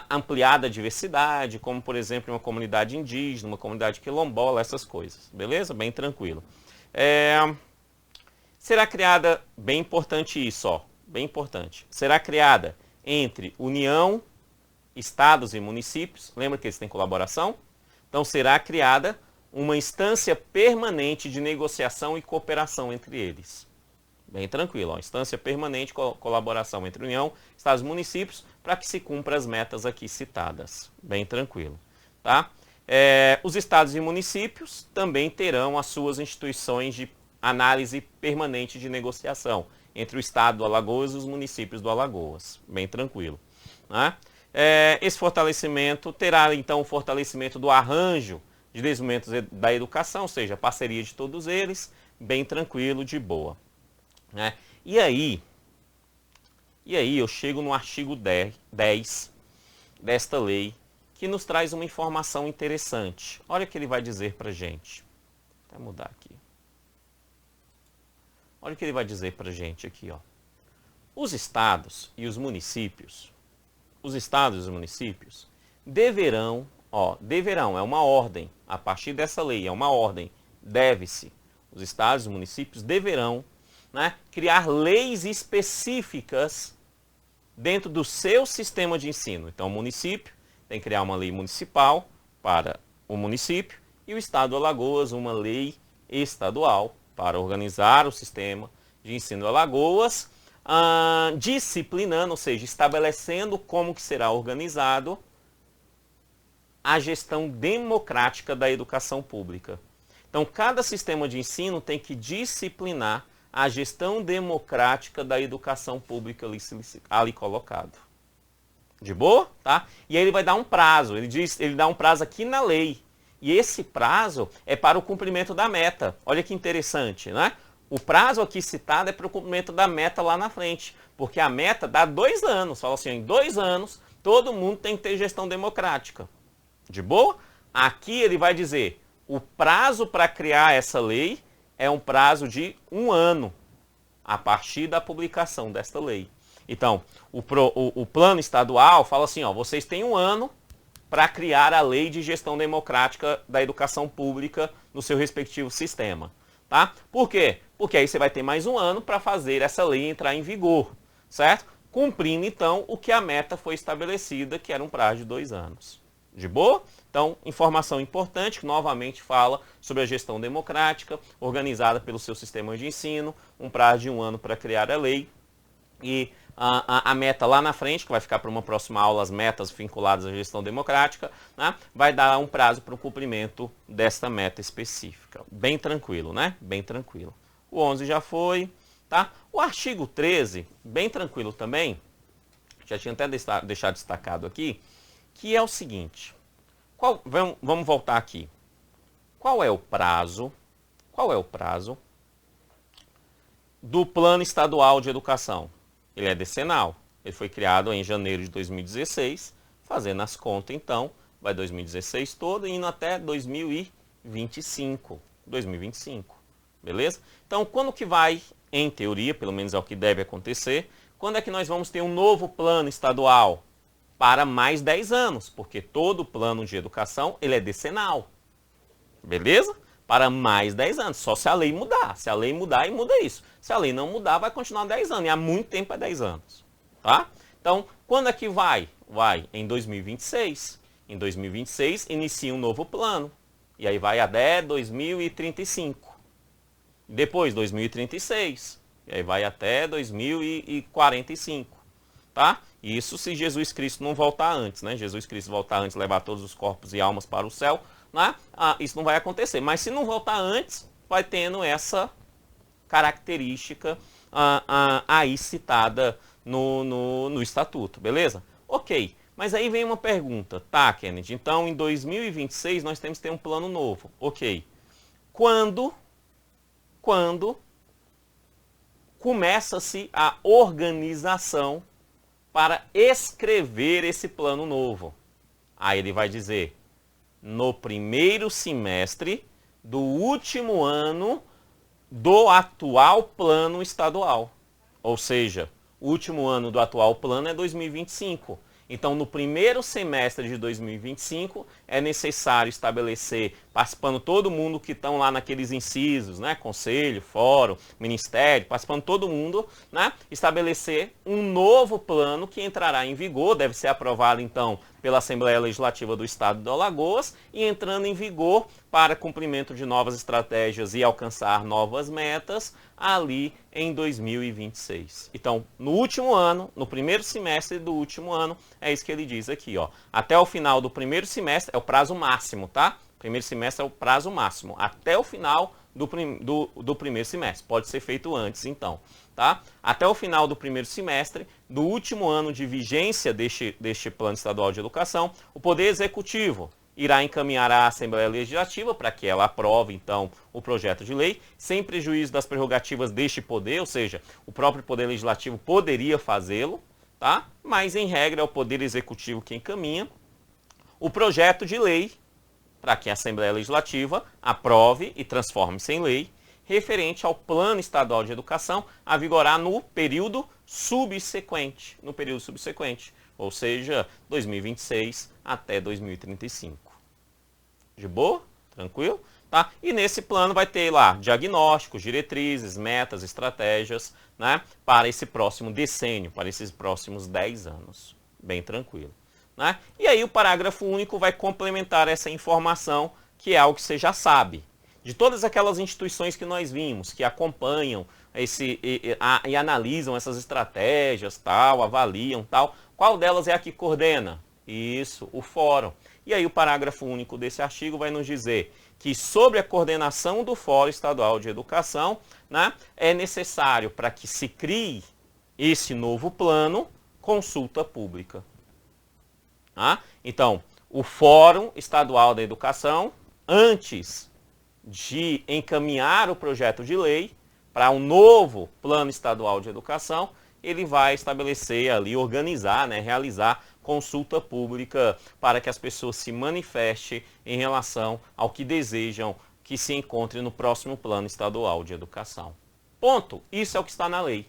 ampliada a diversidade, como, por exemplo, uma comunidade indígena, uma comunidade quilombola, essas coisas. Beleza? Bem tranquilo. Será criada, bem importante isso, ó, bem importante, será criada entre União, Estados e municípios, lembra que eles têm colaboração? Então será criada uma instância permanente de negociação e cooperação entre eles. Bem tranquilo, ó, instância permanente, colaboração entre União, Estados e municípios, para que se cumpra as metas aqui citadas. Bem tranquilo, tá? Os estados e municípios também terão as suas instituições de análise permanente de negociação entre o estado do Alagoas e os municípios do Alagoas. Bem tranquilo, né? Esse fortalecimento terá, então, o fortalecimento do arranjo de desenvolvimento da educação, ou seja, a parceria de todos eles, bem tranquilo, de boa. Né? E aí eu chego no artigo 10 desta lei, que nos traz uma informação interessante. Olha o que ele vai dizer para a gente. Vou até mudar aqui. Olha o que ele vai dizer para a gente aqui, ó. Os estados e os municípios deverão, é uma ordem, a partir dessa lei, é uma ordem, deve-se, os estados e os municípios deverão, né, criar leis específicas dentro do seu sistema de ensino. Então, o município tem que criar uma lei municipal para o município e o estado do Alagoas uma lei estadual para organizar o sistema de ensino do Alagoas, disciplinando, ou seja, estabelecendo como que será organizado a gestão democrática da educação pública. Então, cada sistema de ensino tem que disciplinar a gestão democrática da educação pública ali colocado. De boa? Tá? E aí ele vai dar um prazo, ele dá um prazo aqui na lei. E esse prazo é para o cumprimento da meta. Olha que interessante, né? O prazo aqui citado é para o cumprimento da meta lá na frente. Porque a meta dá 2 anos. Fala assim, em 2 anos, todo mundo tem que ter gestão democrática. De boa? Aqui ele vai dizer, o prazo para criar essa lei é um prazo de 1 ano, a partir da publicação desta lei. Então, o plano estadual fala assim, ó, vocês têm 1 ano para criar a lei de gestão democrática da educação pública no seu respectivo sistema. Tá? Por quê? Porque aí você vai ter mais 1 ano para fazer essa lei entrar em vigor, certo? Cumprindo, então, o que a meta foi estabelecida, que era um prazo de 2 anos. De boa? Então, informação importante, que novamente fala sobre a gestão democrática, organizada pelo seu sistema de ensino, um prazo de 1 ano para criar a lei, e a meta lá na frente, que vai ficar para uma próxima aula, as metas vinculadas à gestão democrática, né, vai dar um prazo para o cumprimento desta meta específica. Bem tranquilo, né? Bem tranquilo. O 11 já foi, tá? O artigo 13, bem tranquilo também, já tinha até deixado destacado aqui, que é o seguinte, vamos voltar aqui. Qual é o prazo do Plano Estadual de Educação? Ele é decenal. Ele foi criado em janeiro de 2016, fazendo as contas, então, vai 2016 todo, indo até 2025. Beleza? Então, quando que vai, em teoria, pelo menos é o que deve acontecer, quando é que nós vamos ter um novo plano estadual? Para mais 10 anos, porque todo plano de educação ele é decenal. Beleza? Para mais 10 anos, só se a lei mudar. Se a lei mudar, e muda isso. Se a lei não mudar, vai continuar 10 anos. E há muito tempo é 10 anos. Tá? Então, quando é que vai? Vai em 2026. Em 2026, inicia um novo plano. E aí vai até 2035. Depois, 2036. E aí vai até 2045, tá? Isso se Jesus Cristo não voltar antes, né? Jesus Cristo voltar antes, levar todos os corpos e almas para o céu, né? Isso não vai acontecer. Mas se não voltar antes, vai tendo essa característica aí citada no estatuto, beleza? Ok, mas aí vem uma pergunta, tá, Kennedy? Então, em 2026, nós temos que ter um plano novo. Ok. Quando começa-se a organização para escrever esse plano novo? Aí ele vai dizer, no primeiro semestre do último ano do atual plano estadual. Ou seja, o último ano do atual plano é 2025. Então, no primeiro semestre de 2025, é necessário estabelecer, participando todo mundo que estão lá naqueles incisos, né? Conselho, fórum, ministério, participando todo mundo, né? Estabelecer um novo plano que entrará em vigor, deve ser aprovado, então, pela Assembleia Legislativa do Estado de Alagoas e entrando em vigor para cumprimento de novas estratégias e alcançar novas metas ali em 2026. Então, no último ano, no primeiro semestre do último ano, é isso que ele diz aqui, ó. Até o final do primeiro semestre, é o prazo máximo, tá? Primeiro semestre é o prazo máximo, até o final do primeiro semestre. Pode ser feito antes, então, tá? Até o final do primeiro semestre, do último ano de vigência deste Plano Estadual de Educação, o Poder Executivo irá encaminhar à Assembleia Legislativa para que ela aprove, então, o projeto de lei, sem prejuízo das prerrogativas deste poder, ou seja, o próprio Poder Legislativo poderia fazê-lo, tá? Mas, em regra, é o Poder Executivo quem encaminha o projeto de lei para que a Assembleia Legislativa aprove e transforme-se em lei, referente ao Plano Estadual de Educação a vigorar no período subsequente, ou seja, 2026 até 2035. De boa? Tranquilo? Tá? E nesse plano vai ter lá diagnósticos, diretrizes, metas, estratégias, né, para esse próximo decênio, para esses próximos 10 anos. Bem tranquilo. Né? E aí o parágrafo único vai complementar essa informação, que é algo que você já sabe. De todas aquelas instituições que nós vimos, que acompanham e analisam essas estratégias, tal, avaliam, tal, qual delas é a que coordena? Isso, o fórum. E aí o parágrafo único desse artigo vai nos dizer que sobre a coordenação do Fórum Estadual de Educação, né, é necessário, para que se crie esse novo plano, consulta pública. Então, o Fórum Estadual da Educação, antes de encaminhar o projeto de lei para um novo Plano Estadual de Educação, ele vai estabelecer ali, organizar, né, realizar consulta pública para que as pessoas se manifestem em relação ao que desejam que se encontre no próximo Plano Estadual de Educação. Ponto. Isso é o que está na lei.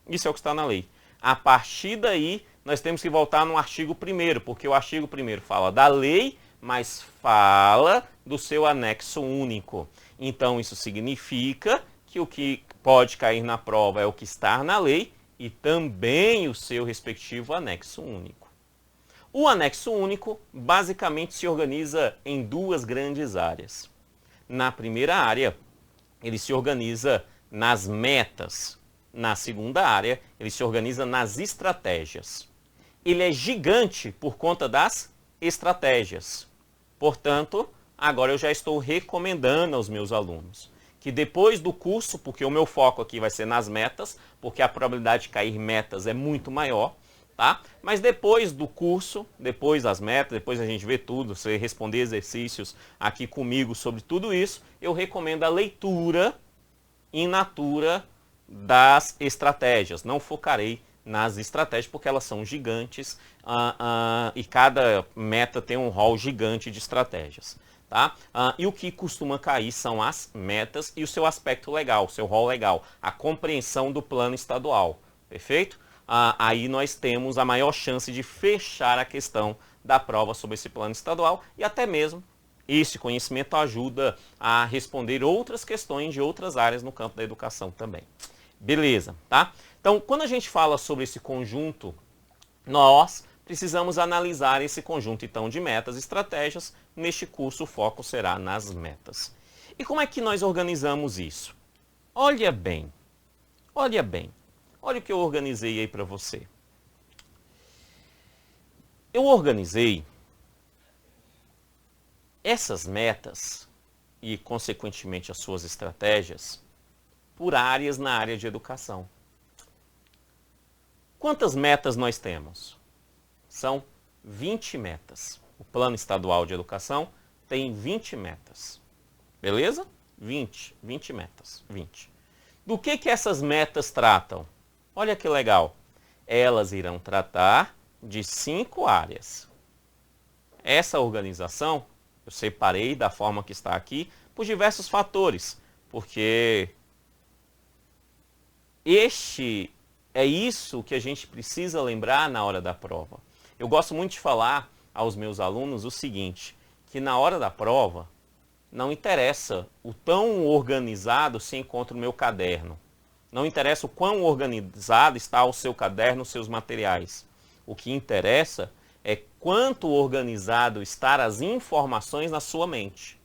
Isso é o que está na lei. A partir daí, nós temos que voltar no artigo 1º, porque o artigo 1º fala da lei, mas fala do seu anexo único. Então, isso significa que o que pode cair na prova é o que está na lei e também o seu respectivo anexo único. O anexo único, basicamente, se organiza em duas grandes áreas. Na primeira área, ele se organiza nas metas. Na segunda área, ele se organiza nas estratégias. Ele é gigante por conta das estratégias. Portanto, agora eu já estou recomendando aos meus alunos que depois do curso, porque o meu foco aqui vai ser nas metas, porque a probabilidade de cair metas é muito maior, tá? Mas depois do curso, depois das metas, depois a gente vê tudo, você responder exercícios aqui comigo sobre tudo isso, eu recomendo a leitura in natura das estratégias. Não focarei nas estratégias porque elas são gigantes e cada meta tem um rol gigante de estratégias. Tá? E o que costuma cair são as metas e o seu aspecto legal, o seu rol legal, a compreensão do plano estadual. Perfeito? Aí nós temos a maior chance de fechar a questão da prova sobre esse plano estadual e até mesmo esse conhecimento ajuda a responder outras questões de outras áreas no campo da educação também. Beleza, tá? Então, quando a gente fala sobre esse conjunto, nós precisamos analisar esse conjunto, então, de metas e estratégias. Neste curso, o foco será nas metas. E como é que nós organizamos isso? Olha bem, Olha bem, olha o que eu organizei aí para você. Eu organizei essas metas e, consequentemente, as suas estratégias por áreas na área de educação. Quantas metas nós temos? São 20 metas. O Plano Estadual de Educação tem 20 metas. Beleza? 20 metas. 20. Do que essas metas tratam? Olha que legal. Elas irão tratar de 5 áreas. Essa organização eu separei da forma que está aqui por diversos fatores, porque é isso que a gente precisa lembrar na hora da prova. Eu gosto muito de falar aos meus alunos o seguinte, que na hora da prova não interessa o tão organizado se encontra o meu caderno. Não interessa o quão organizado está o seu caderno, os seus materiais. O que interessa é quanto organizado estão as informações na sua mente.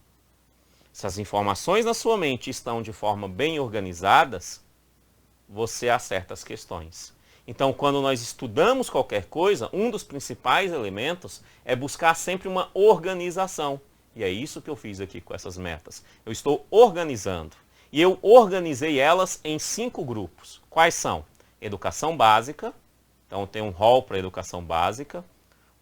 Se as informações na sua mente estão de forma bem organizadas, você acerta as questões. Então, quando nós estudamos qualquer coisa, um dos principais elementos é buscar sempre uma organização. E é isso que eu fiz aqui com essas metas. Eu estou organizando. E eu organizei elas em 5 grupos. Quais são? Educação básica. Então, tem um rol para educação básica.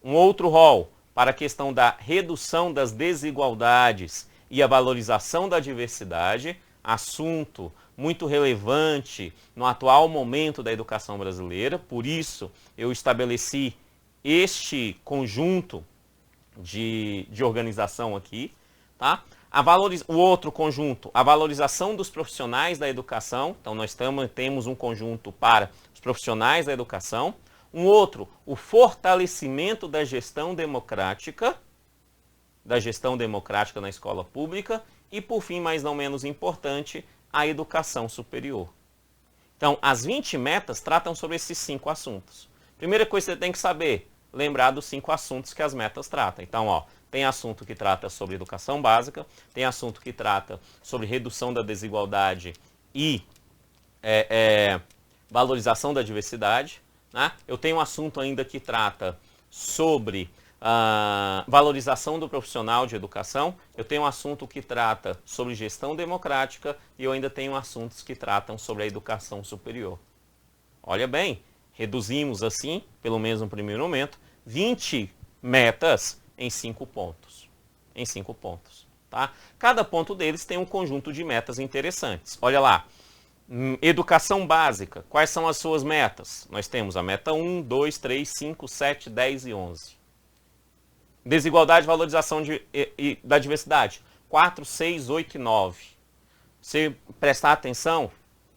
Um outro rol para a questão da redução das desigualdades e a valorização da diversidade, assunto muito relevante no atual momento da educação brasileira. Por isso, eu estabeleci este conjunto de organização aqui. Tá? O outro conjunto, a valorização dos profissionais da educação. Então, nós temos um conjunto para os profissionais da educação. Um outro, o fortalecimento da gestão democrática na escola pública. E, por fim, mas não menos importante, a educação superior. Então, as 20 metas tratam sobre esses 5 assuntos. Primeira coisa que você tem que saber, lembrar dos 5 assuntos que as metas tratam. Então, ó, tem assunto que trata sobre educação básica, tem assunto que trata sobre redução da desigualdade e valorização da diversidade. Né? Eu tenho um assunto ainda que trata sobre valorização do profissional de educação. Eu tenho um assunto que trata sobre gestão democrática e eu ainda tenho assuntos que tratam sobre a educação superior. Olha bem, reduzimos assim, pelo menos no primeiro momento, 20 metas em 5 pontos. Em 5 pontos. Tá? Cada ponto deles tem um conjunto de metas interessantes. Olha lá. Educação básica. Quais são as suas metas? Nós temos a meta 1, 2, 3, 5, 7, 10 e 11. Desigualdade e valorização da diversidade. 4, 6, 8 e 9. Se prestar atenção,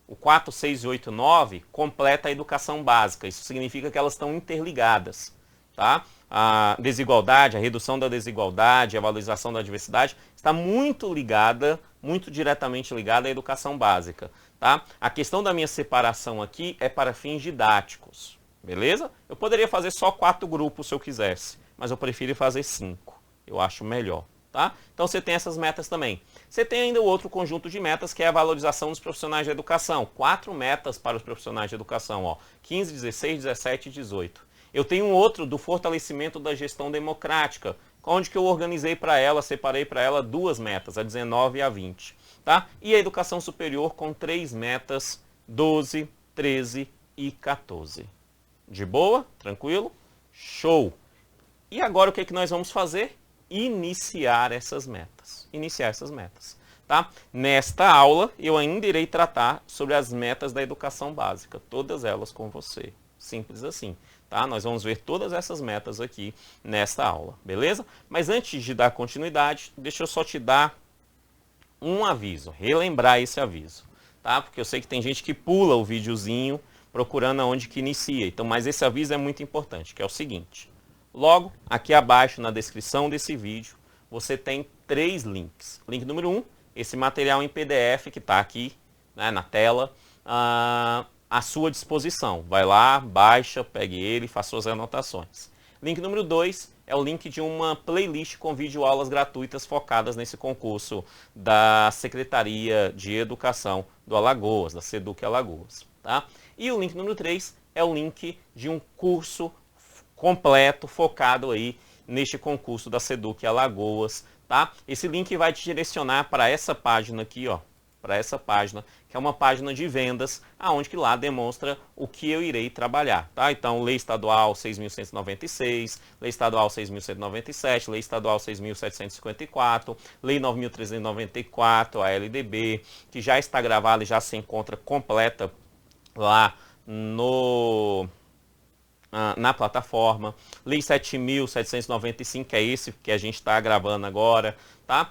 o 4, 6, 8 e 9 completa a educação básica. Isso significa que elas estão interligadas. Tá? A desigualdade, a redução da desigualdade, a valorização da diversidade está muito ligada, muito diretamente ligada à educação básica. Tá? A questão da minha separação aqui é para fins didáticos. Beleza? Eu poderia fazer só 4 grupos se eu quisesse, mas eu prefiro fazer 5. Eu acho melhor. Tá? Então você tem essas metas também. Você tem ainda o outro conjunto de metas que é a valorização dos profissionais de educação. 4 metas para os profissionais de educação. Ó, 15, 16, 17 e 18. Eu tenho um outro do fortalecimento da gestão democrática, onde que eu organizei para ela, separei para ela 2 metas, a 19 e a 20. Tá? E a educação superior com 3 metas, 12, 13 e 14. De boa? Tranquilo? Show! E agora o que, que nós vamos fazer? Iniciar essas metas. Iniciar essas metas. Tá? Nesta aula, eu ainda irei tratar sobre as metas da educação básica. Todas elas com você. Simples assim. Tá? Nós vamos ver todas essas metas aqui nesta aula. Beleza? Mas antes de dar continuidade, deixa eu só te dar um aviso. Relembrar esse aviso. Tá? Porque eu sei que tem gente que pula o videozinho procurando aonde que inicia. Então, mas esse aviso é muito importante, que é o seguinte. Logo, aqui abaixo na descrição desse vídeo, você tem 3 links. Link número 1, esse material em PDF que está aqui, né, na tela, à sua disposição. Vai lá, baixa, pegue ele, faça suas anotações. Link número 2 é o link de uma playlist com videoaulas gratuitas focadas nesse concurso da Secretaria de Educação do Alagoas, da SEDUC Alagoas. tá? E o link número 3 é o link de um curso completo, focado aí neste concurso da SEDUC Alagoas, tá? Esse link vai te direcionar para essa página aqui, ó, para essa página, que é uma página de vendas, aonde que lá demonstra o que eu irei trabalhar, tá? Então, Lei Estadual 6.196, Lei Estadual 6.197, Lei Estadual 6.754, Lei 9.394, a LDB, que já está gravada e já se encontra completa lá na plataforma. Lei 7.795, que é esse que a gente está gravando agora, tá?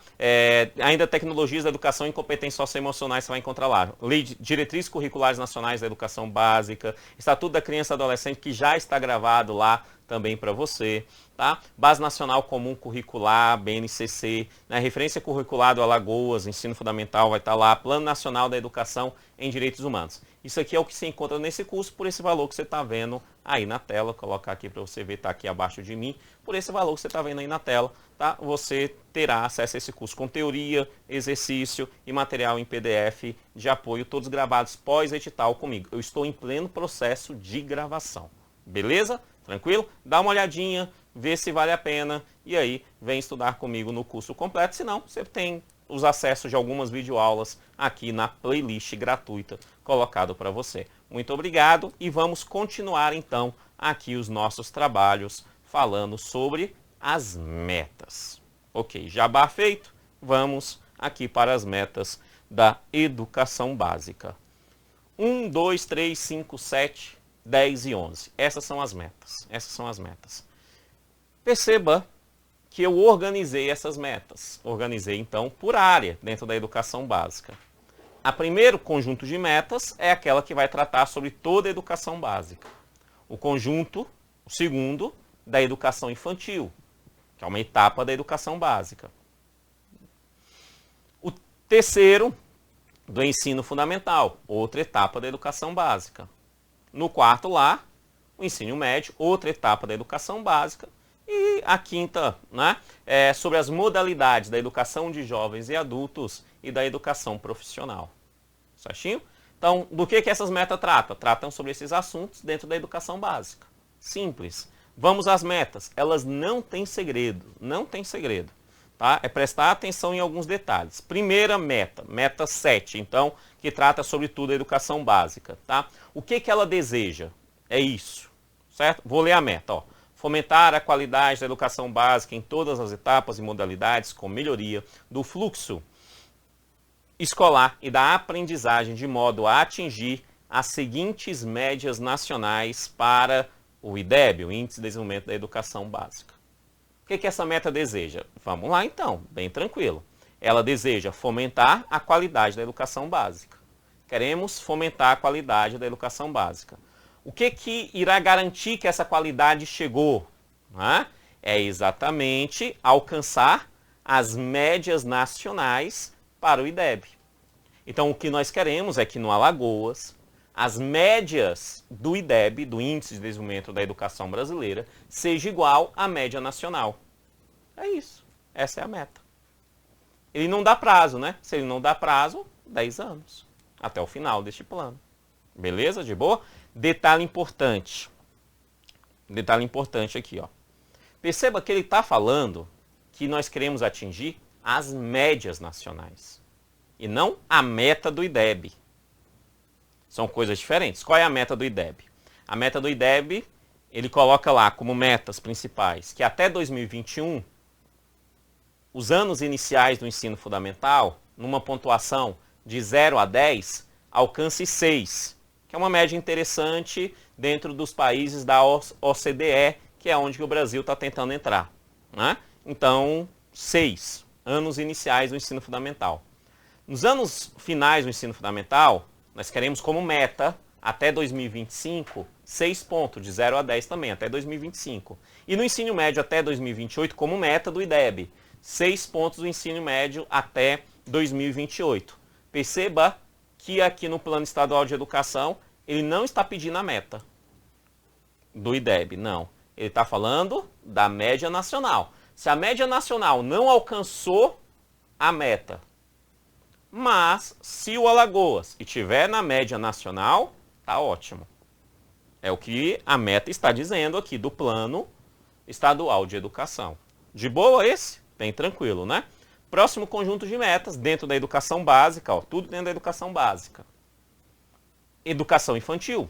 Ainda tecnologias da educação e competências socioemocionais você vai encontrar lá. Lei de Diretrizes Curriculares Nacionais da Educação Básica, Estatuto da Criança e Adolescente, que já está gravado lá também para você, tá? Base Nacional Comum Curricular, BNCC, né? Referência Curricular do Alagoas, Ensino Fundamental vai estar lá, Plano Nacional da Educação em Direitos Humanos. Isso aqui é o que se encontra nesse curso, por esse valor que você está vendo aí na tela. Vou colocar aqui para você ver, está aqui abaixo de mim. Por esse valor que você está vendo aí na tela, tá? Você terá acesso a esse curso com teoria, exercício e material em PDF de apoio, todos gravados pós-edital comigo. Eu estou em pleno processo de gravação, beleza? Tranquilo? Dá uma olhadinha, vê se vale a pena e aí vem estudar comigo no curso completo. Se não, você tem os acessos de algumas videoaulas aqui na playlist gratuita colocado para você. Muito obrigado e vamos continuar então aqui os nossos trabalhos falando sobre as metas. Ok, jabá feito, vamos aqui para as metas da educação básica. 1, 2, 3, 5, 7, 10 e 11. Essas são as metas. Essas são as metas. Perceba que eu organizei essas metas. Organizei, então, por área dentro da educação básica. A primeiro conjunto de metas é aquela que vai tratar sobre toda a educação básica. O segundo, da educação infantil, que é uma etapa da educação básica. O terceiro, do ensino fundamental, outra etapa da educação básica. No quarto lá, o ensino médio, outra etapa da educação básica. E a quinta, né, é sobre as modalidades da educação de jovens e adultos e da educação profissional. Certinho? Então, do que essas metas tratam? Tratam sobre esses assuntos dentro da educação básica. Simples. Vamos às metas. Elas não têm segredo. Não tem segredo. Tá? É prestar atenção em alguns detalhes. Primeira meta, meta 7, então, que trata sobre tudo a educação básica. Tá? O que ela deseja? É isso. Certo? Vou ler a meta, ó. Fomentar a qualidade da educação básica em todas as etapas e modalidades com melhoria do fluxo escolar e da aprendizagem de modo a atingir as seguintes médias nacionais para o IDEB, o Índice de Desenvolvimento da Educação Básica. O que essa meta deseja? Vamos lá então, bem tranquilo. Ela deseja fomentar a qualidade da educação básica. Queremos fomentar a qualidade da educação básica. O que irá garantir que essa qualidade chegou? É exatamente alcançar as médias nacionais para o IDEB. Então, o que nós queremos é que no Alagoas, as médias do IDEB, do Índice de Desenvolvimento da Educação Brasileira, seja igual à média nacional. É isso. Essa é a meta. Ele não dá prazo, né? Se ele não dá prazo, 10 anos. Até o final deste plano. Beleza? De boa? Detalhe importante. Detalhe importante aqui, ó. Perceba que ele está falando que nós queremos atingir as médias nacionais. E não a meta do IDEB. São coisas diferentes. Qual é a meta do IDEB? A meta do IDEB, ele coloca lá como metas principais que até 2021, os anos iniciais do ensino fundamental, numa pontuação de 0 a 10, alcance 6, que é uma média interessante dentro dos países da OCDE, que é onde o Brasil está tentando entrar. Né? Então, 6 anos iniciais do ensino fundamental. Nos anos finais do ensino fundamental, nós queremos como meta, até 2025, 6 pontos, de 0 a 10 também, até 2025. E no ensino médio até 2028, como meta do IDEB, 6 pontos do ensino médio até 2028. Perceba que aqui no Plano Estadual de Educação, ele não está pedindo a meta do IDEB, não. Ele está falando da média nacional. Se a média nacional não alcançou a meta, mas se o Alagoas estiver na média nacional, Tá ótimo. É o que a meta está dizendo aqui do Plano Estadual de Educação. De boa esse? Bem tranquilo, né? Próximo conjunto de metas, dentro da educação básica, ó, tudo dentro da educação básica. Educação infantil.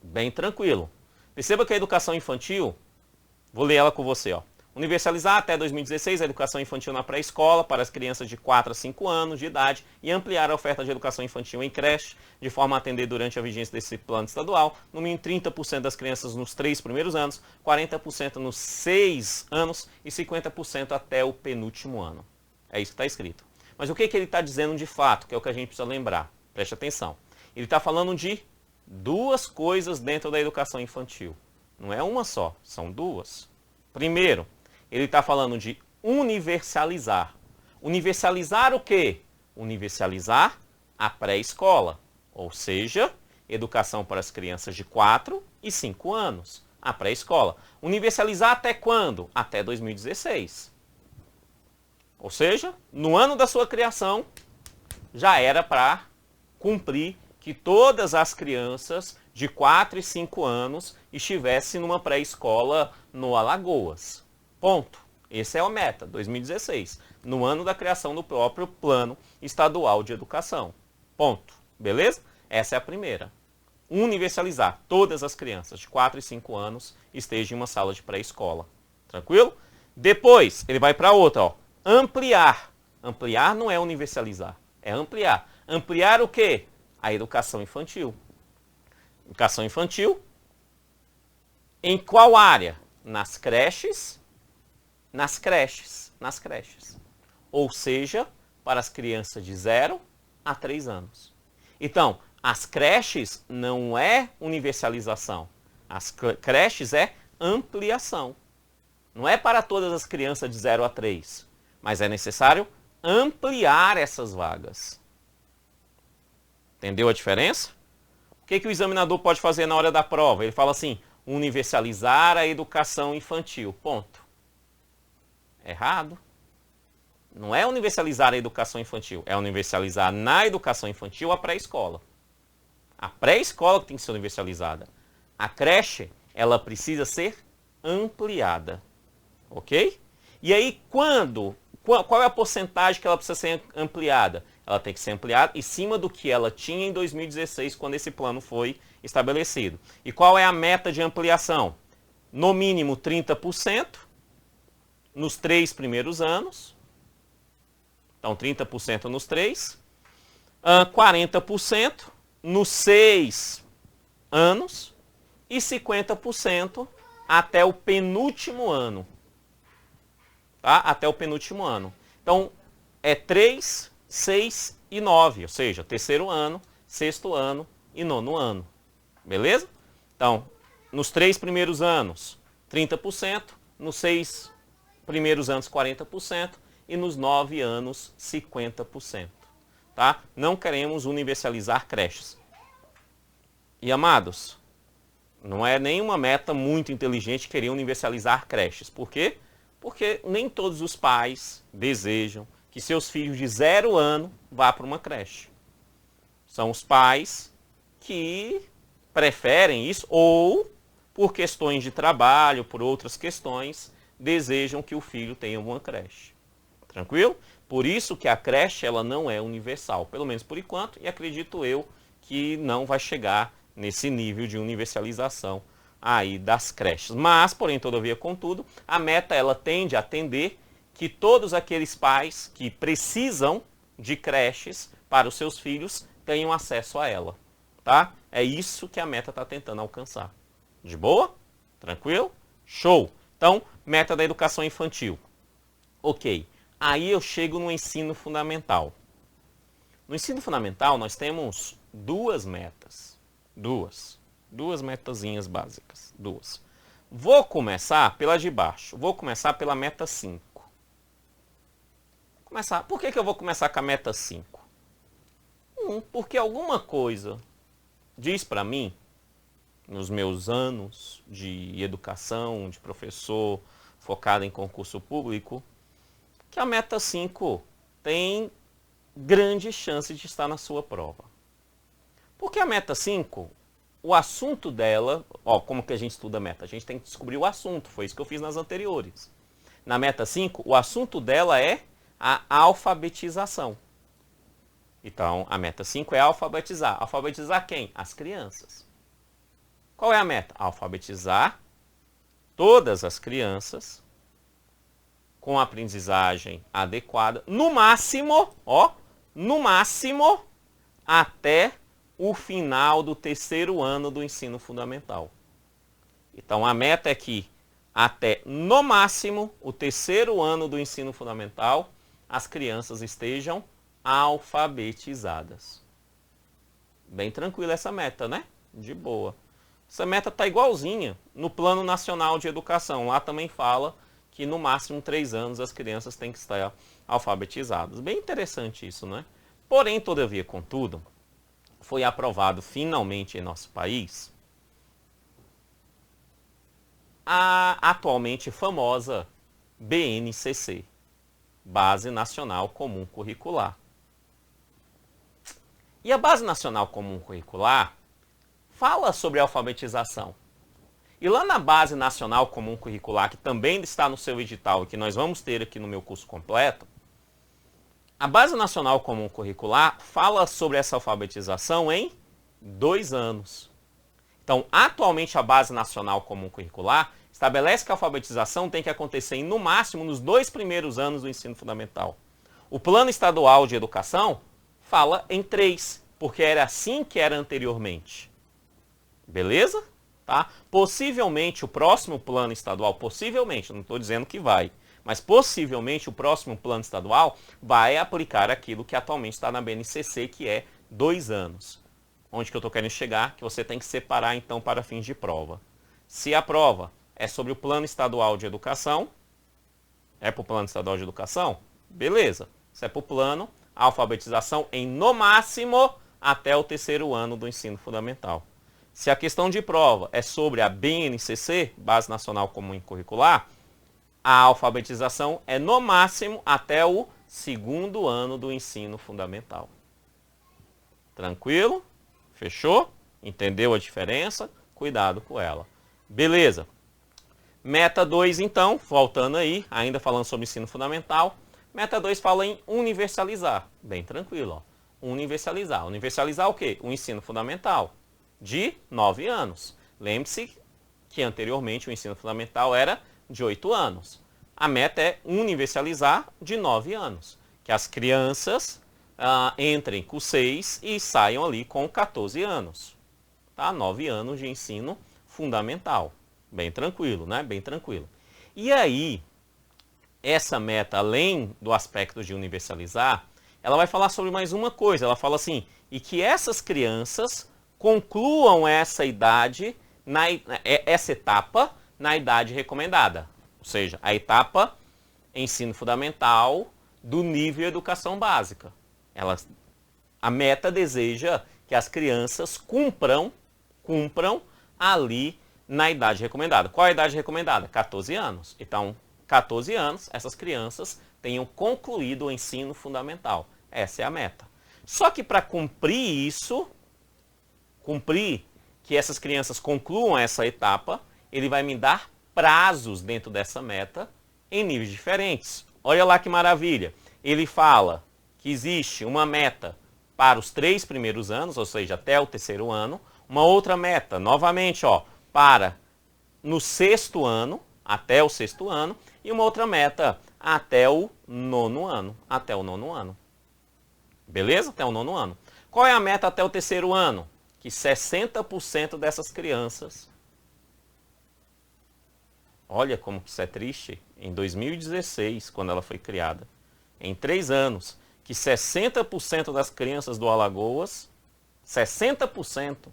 Bem tranquilo. Perceba que a educação infantil, vou ler ela com você, ó. Universalizar até 2016 a educação infantil na pré-escola para as crianças de 4 a 5 anos de idade e ampliar a oferta de educação infantil em creche, de forma a atender durante a vigência desse plano estadual, no mínimo 30% das crianças nos 3 primeiros anos, 40% nos 6 anos e 50% até o penúltimo ano. É isso que está escrito. Mas o que ele está dizendo de fato, que é o que a gente precisa lembrar? Preste atenção. Ele está falando de duas coisas dentro da educação infantil. Não é uma só, são duas. Primeiro, ele está falando de universalizar. Universalizar o quê? Universalizar a pré-escola, ou seja, educação para as crianças de 4 e 5 anos, a pré-escola. Universalizar até quando? Até 2016. Ou seja, no ano da sua criação, já era para cumprir que todas as crianças de 4 e 5 anos estivessem numa pré-escola no Alagoas. Ponto. Essa é a meta, 2016, no ano da criação do próprio Plano Estadual de Educação. Ponto. Beleza? Essa é a primeira. Universalizar. Todas as crianças de 4 e 5 anos estejam em uma sala de pré-escola. Tranquilo? Depois, ele vai para outra, ó. Ampliar. Ampliar não é universalizar, é ampliar. Ampliar o quê? A educação infantil. Educação infantil, em qual área? Nas creches. Nas creches. Ou seja, para as crianças de 0 a 3 anos. Então, as creches não é universalização. As creches é ampliação. Não é para todas as crianças de 0 a 3, mas é necessário ampliar essas vagas. Entendeu a diferença? O que o examinador pode fazer na hora da prova? Ele fala assim, universalizar a educação infantil. Ponto. Errado. Não é universalizar a educação infantil, é universalizar na educação infantil a pré-escola. A pré-escola que tem que ser universalizada. A creche, ela precisa ser ampliada. Ok? E aí, qual é a porcentagem que ela precisa ser ampliada? Ela tem que ser ampliada em cima do que ela tinha em 2016, quando esse plano foi estabelecido. E qual é a meta de ampliação? No mínimo 30% nos 3 primeiros anos. Então, 30% nos 3. 40% nos 6 anos. E 50% até o penúltimo ano. Tá? Até o penúltimo ano. Então, é 3, 6 e 9. Ou seja, terceiro ano, sexto ano e nono ano. Beleza? Então, nos 3 primeiros anos, 30%. Nos 6 primeiros anos, 40%. E nos 9 anos, 50%. Tá? Não queremos universalizar creches. E, amados, não é nenhuma meta muito inteligente querer universalizar creches. Por quê? Porque nem todos os pais desejam que seus filhos de 0 ano vá para uma creche. São os pais que preferem isso ou, por questões de trabalho, por outras questões, desejam que o filho tenha uma creche. Tranquilo? Por isso que a creche ela não é universal, pelo menos por enquanto, e acredito eu que não vai chegar nesse nível de universalização aí das creches. Mas, porém, todavia, contudo, a meta ela tende a atender que todos aqueles pais que precisam de creches para os seus filhos tenham acesso a ela. Tá? É isso que a meta está tentando alcançar. De boa? Tranquilo? Show! Então, meta da educação infantil. Ok. Aí eu chego no ensino fundamental. No ensino fundamental, nós temos 2 metas. Duas metazinhas básicas. 2. Vou começar pela de baixo. Vou começar pela meta 5. Por que eu vou começar com a meta 5? Porque alguma coisa diz para mim, nos meus anos de educação, de professor focado em concurso público, que a meta 5 tem grande chance de estar na sua prova. Porque a meta 5, o assunto dela, ó, como que a gente estuda a meta? A gente tem que descobrir o assunto, foi isso que eu fiz nas anteriores. Na meta 5, o assunto dela é a alfabetização. Então, a meta 5 é alfabetizar. Alfabetizar quem? As crianças. Qual é a meta? Alfabetizar todas as crianças com aprendizagem adequada, no máximo, ó, no máximo, até o final do terceiro ano do ensino fundamental. Então, a meta é que até, no máximo, o terceiro ano do ensino fundamental, as crianças estejam alfabetizadas. Bem tranquila essa meta, né? De boa. Essa meta está igualzinha no Plano Nacional de Educação. Lá também fala que no máximo 3 anos as crianças têm que estar alfabetizadas. Bem interessante isso, né? Porém, todavia, contudo, foi aprovado finalmente em nosso país a atualmente famosa BNCC, Base Nacional Comum Curricular. E a Base Nacional Comum Curricular fala sobre alfabetização. E lá na Base Nacional Comum Curricular, que também está no seu edital e que nós vamos ter aqui no meu curso completo, a Base Nacional Comum Curricular fala sobre essa alfabetização em 2 anos. Então, atualmente a Base Nacional Comum Curricular estabelece que a alfabetização tem que acontecer no máximo nos 2 primeiros anos do ensino fundamental. O Plano Estadual de Educação fala em 3, porque era assim que era anteriormente. Beleza? Tá? Possivelmente o próximo plano estadual, possivelmente, não estou dizendo que vai, mas possivelmente o próximo plano estadual vai aplicar aquilo que atualmente está na BNCC, que é 2 anos. Onde que eu estou querendo chegar? Que você tem que separar então para fins de prova. Se a prova é sobre o Plano Estadual de Educação, é para o Plano Estadual de Educação? Beleza. Se é para o plano, a alfabetização em no máximo até o terceiro ano do ensino fundamental. Se a questão de prova é sobre a BNCC, Base Nacional Comum Curricular, a alfabetização é no máximo até o segundo ano do ensino fundamental. Tranquilo? Fechou? Entendeu a diferença? Cuidado com ela. Beleza. Meta 2, então, voltando aí, ainda falando sobre ensino fundamental. Meta 2 fala em universalizar. Bem tranquilo, ó. Universalizar. Universalizar o quê? O ensino fundamental de 9 anos. Lembre-se que anteriormente o ensino fundamental era de 8 anos. A meta é universalizar de 9 anos. Que as crianças entrem com 6 e saiam ali com 14 anos. Tá? 9 anos de ensino fundamental. Bem tranquilo, né? Bem tranquilo. E aí, essa meta, além do aspecto de universalizar, ela vai falar sobre mais uma coisa. Ela fala assim, e que essas crianças concluam essa etapa na idade recomendada. Ou seja, a etapa ensino fundamental do nível educação básica. A meta deseja que as crianças cumpram ali na idade recomendada. Qual é a idade recomendada? 14 anos. Então, 14 anos, essas crianças tenham concluído o ensino fundamental. Essa é a meta. Só que para cumprir que essas crianças concluam essa etapa, ele vai me dar prazos dentro dessa meta em níveis diferentes. Olha lá que maravilha. Ele fala que existe uma meta para os 3 primeiros anos, ou seja, até o terceiro ano. Uma outra meta, novamente, ó, para no 6º ano, até o 6º ano. E uma outra meta até o 9º ano. Até o 9º ano. Beleza? Até o 9º ano. Qual é a meta até o terceiro ano? Que 60% dessas crianças... Olha como isso é triste. Em 2016, quando ela foi criada, em 3 anos, que 60% das crianças do Alagoas, 60%,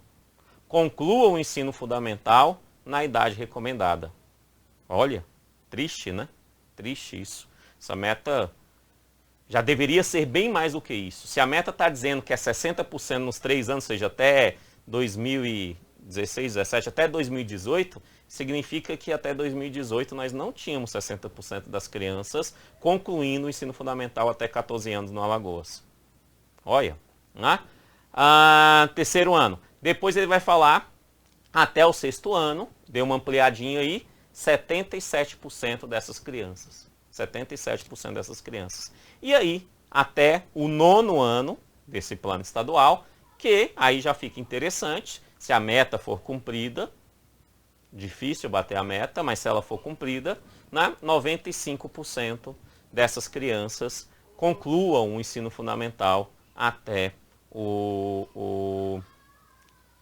concluam o ensino fundamental na idade recomendada. Olha, triste, né? Triste isso. Essa meta já deveria ser bem mais do que isso. Se a meta está dizendo que é 60% nos 3 anos, ou seja, até 2016, 2017, até 2018, significa que até 2018 nós não tínhamos 60% das crianças concluindo o ensino fundamental até 14 anos no Alagoas. Olha, né? Terceiro ano. Depois ele vai falar até o 6º ano, deu uma ampliadinha aí, 77% dessas crianças. 77% dessas crianças. E aí, até o 9º ano desse plano estadual, que aí já fica interessante, se a meta for cumprida, difícil bater a meta, mas se ela for cumprida, né, 95% dessas crianças concluam o ensino fundamental até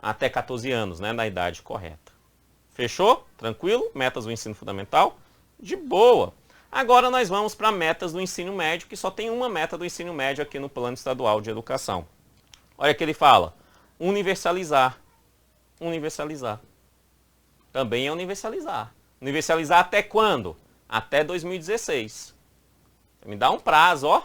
até 14 anos, né, na idade correta. Fechou? Tranquilo? Metas do ensino fundamental? De boa. Agora nós vamos para metas do ensino médio, que só tem uma meta do ensino médio aqui no Plano Estadual de Educação. Olha que ele fala, universalizar. Universalizar. Também é universalizar. Universalizar até quando? Até 2016. Me dá um prazo, ó.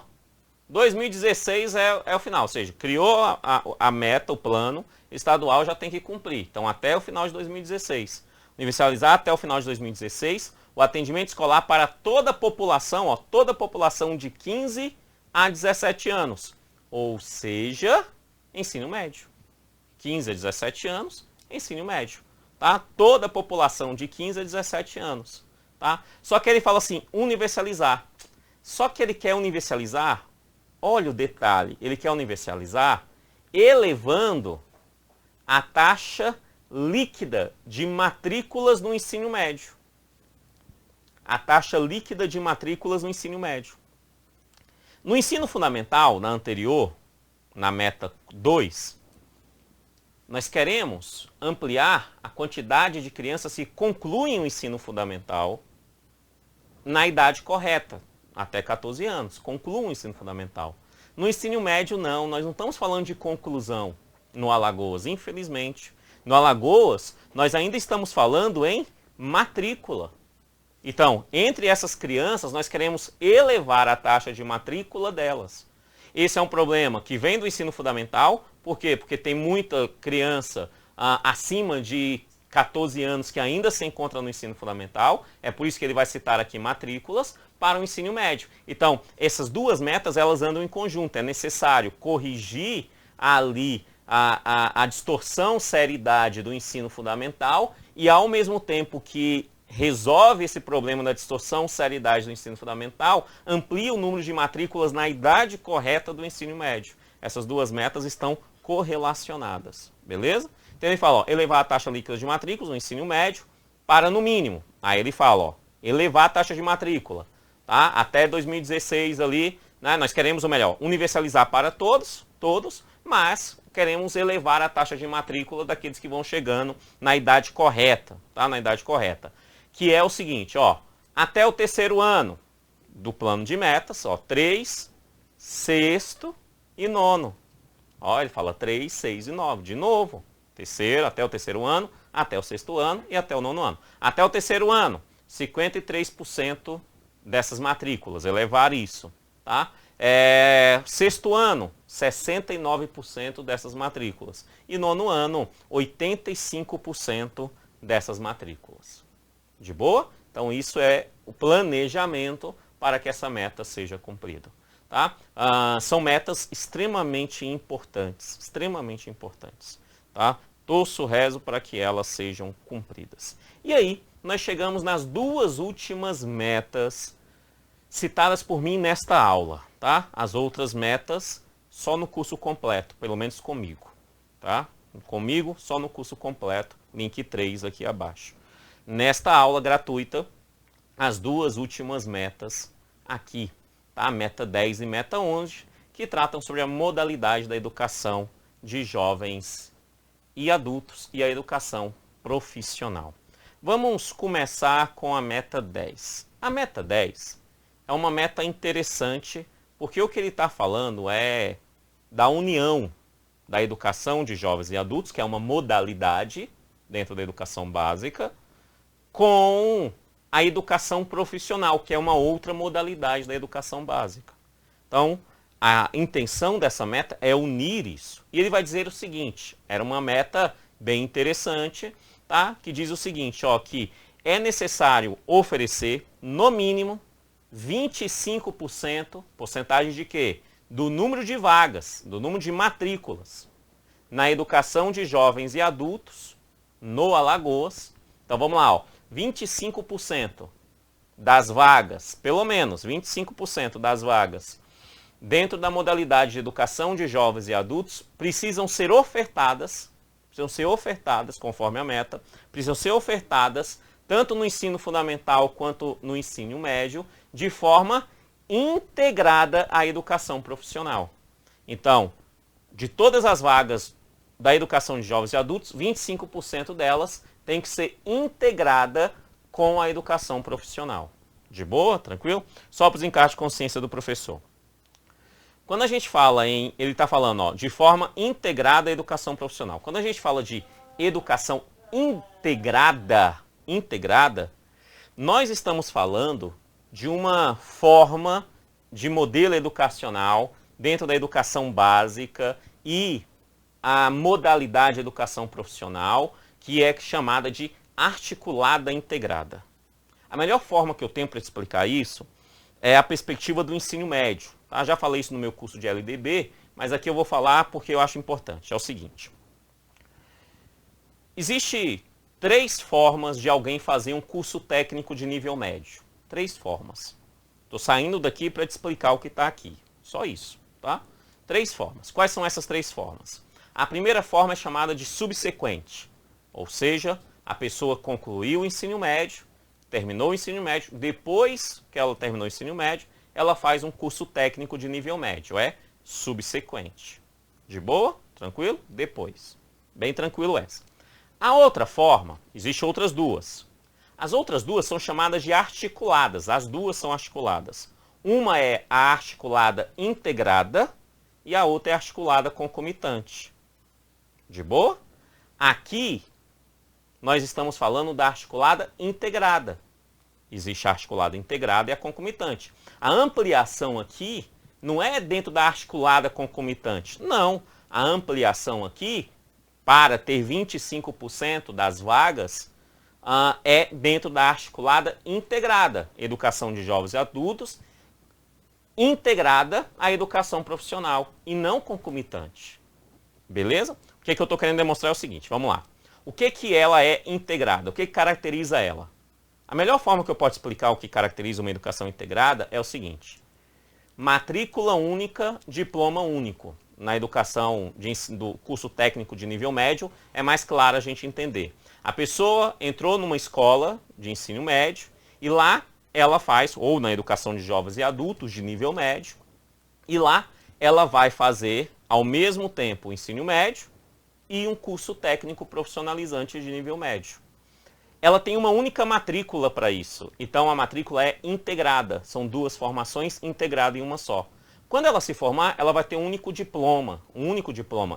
2016 é o final, ou seja, criou a meta, o plano estadual já tem que cumprir. Então, até o final de 2016. Universalizar até o final de 2016 o atendimento escolar para toda a população, ó, toda a população de 15 a 17 anos. Ou seja, ensino médio. 15 a 17 anos, ensino médio. Tá? Toda a população de 15 a 17 anos. Tá? Só que ele fala assim, universalizar. Só que ele quer universalizar, olha o detalhe, ele quer universalizar elevando a taxa líquida de matrículas no ensino médio. A taxa líquida de matrículas no ensino médio. No ensino fundamental, na anterior, na meta 2, nós queremos ampliar a quantidade de crianças que concluem o ensino fundamental na idade correta, até 14 anos, concluam o ensino fundamental. No ensino médio, não, nós não estamos falando de conclusão no Alagoas, infelizmente. No Alagoas, nós ainda estamos falando em matrícula. Então, entre essas crianças, nós queremos elevar a taxa de matrícula delas. Esse é um problema que vem do ensino fundamental. Por quê? Porque tem muita criança acima de 14 anos que ainda se encontra no ensino fundamental. É por isso que ele vai citar aqui matrículas para o ensino médio. Então, essas duas metas, elas andam em conjunto. É necessário corrigir ali a distorção seriedade do ensino fundamental e, ao mesmo tempo que resolve esse problema da distorção seriedade do ensino fundamental, amplia o número de matrículas na idade correta do ensino médio. Essas duas metas estão correlacionadas, beleza? Então ele fala, ó, elevar a taxa líquida de matrículas no ensino médio para no mínimo. Aí ele fala, ó, elevar a taxa de matrícula, tá? Até 2016 ali, né, nós queremos, ou melhor, universalizar para todos, mas queremos elevar a taxa de matrícula daqueles que vão chegando na idade correta, tá? Na idade correta. Que é o seguinte, ó, até o 3º ano do plano de metas, ó, 3, 6º e 9º. Ó, ele fala 3, 6 e 9, de novo. Até o 3º ano, até o 6º ano e até o 9º ano. Até o 3º ano, 53% dessas matrículas, elevar isso, tá? 6º ano, 69% dessas matrículas. E 9º ano, 85% dessas matrículas. De boa? Então isso é o planejamento para que essa meta seja cumprida. Tá? São metas extremamente importantes. Extremamente importantes. Tá? Torço, rezo para que elas sejam cumpridas. E aí, nós chegamos nas duas últimas metas citadas por mim nesta aula. Tá? As outras metas só no curso completo, pelo menos comigo. Tá? Comigo, só no curso completo, link 3 aqui abaixo. Nesta aula gratuita, as duas últimas metas aqui, tá? Meta 10 e meta 11, que tratam sobre a modalidade da educação de jovens e adultos e a educação profissional. Vamos começar com a meta 10. A meta 10 é uma meta interessante, porque o que ele está falando é da união da educação de jovens e adultos, que é uma modalidade dentro da educação básica, com a educação profissional, que é uma outra modalidade da educação básica. Então, a intenção dessa meta é unir isso. E ele vai dizer o seguinte, era uma meta bem interessante, tá? Que diz o seguinte, ó, que é necessário oferecer, no mínimo, 25%, porcentagem de quê? Do número de vagas, do número de matrículas na educação de jovens e adultos no Alagoas. Então vamos lá, ó, 25% das vagas, pelo menos 25% das vagas dentro da modalidade de educação de jovens e adultos precisam ser ofertadas conforme a meta, precisam ser ofertadas tanto no ensino fundamental quanto no ensino médio, de forma integrada à educação profissional. Então, de todas as vagas da educação de jovens e adultos, 25% delas tem que ser integrada com a educação profissional. De boa? Tranquilo? Só para os encargos de consciência do professor. Quando a gente fala em, ele está falando, ó, de forma integrada à educação profissional. Quando a gente fala de educação integrada, nós estamos falando de uma forma de modelo educacional dentro da educação básica e a modalidade de educação profissional, que é chamada de articulada integrada. A melhor forma que eu tenho para explicar isso é a perspectiva do ensino médio. Tá? Já falei isso no meu curso de LDB, mas aqui eu vou falar porque eu acho importante. É o seguinte. Existe 3 formas de alguém fazer um curso técnico de nível médio. 3 formas. Estou saindo daqui para te explicar o que está aqui. Só isso. Tá? 3 formas. Quais são essas 3 formas? A primeira forma é chamada de subsequente. Ou seja, a pessoa concluiu o ensino médio, terminou o ensino médio, depois que ela terminou o ensino médio, ela faz um curso técnico de nível médio. É subsequente. De boa? Tranquilo? Depois. Bem tranquilo essa. A outra forma, existem outras 2. As outras 2 são chamadas de articuladas. As 2 são articuladas. Uma é a articulada integrada e a outra é a articulada concomitante. De boa? Aqui, nós estamos falando da articulada integrada. Existe a articulada integrada e a concomitante. A ampliação aqui não é dentro da articulada concomitante. Não. A ampliação aqui, para ter 25% das vagas, é dentro da articulada integrada. Educação de jovens e adultos, integrada à educação profissional e não concomitante. Beleza? O que eu estou querendo demonstrar é o seguinte, vamos lá. O que ela é integrada? O que caracteriza ela? A melhor forma que eu posso explicar o que caracteriza uma educação integrada é o seguinte. Matrícula única, diploma único. Na educação do curso técnico de nível médio, é mais claro a gente entender. A pessoa entrou numa escola de ensino médio e lá ela faz, ou na educação de jovens e adultos de nível médio, e lá ela vai fazer ao mesmo tempo o ensino médio e um curso técnico profissionalizante de nível médio. Ela tem uma única matrícula para isso, então a matrícula é integrada, são 2 formações integradas em uma só. Quando ela se formar, ela vai ter um único diploma,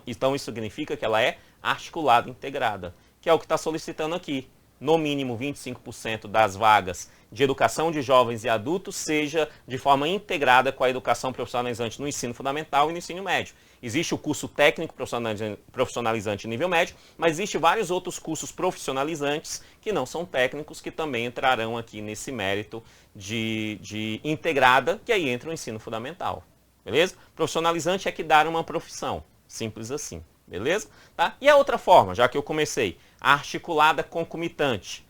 então isso significa que ela é articulada integrada, que é o que está solicitando aqui. No mínimo 25% das vagas de educação de jovens e adultos seja de forma integrada com a educação profissionalizante no ensino fundamental e no ensino médio. Existe o curso técnico profissionalizante nível médio, mas existe vários outros cursos profissionalizantes que não são técnicos, que também entrarão aqui nesse mérito de integrada, que aí entra o ensino fundamental. Beleza? Profissionalizante é que dá uma profissão. Simples assim. Beleza? Tá? E a outra forma, já que eu comecei, a articulada concomitante.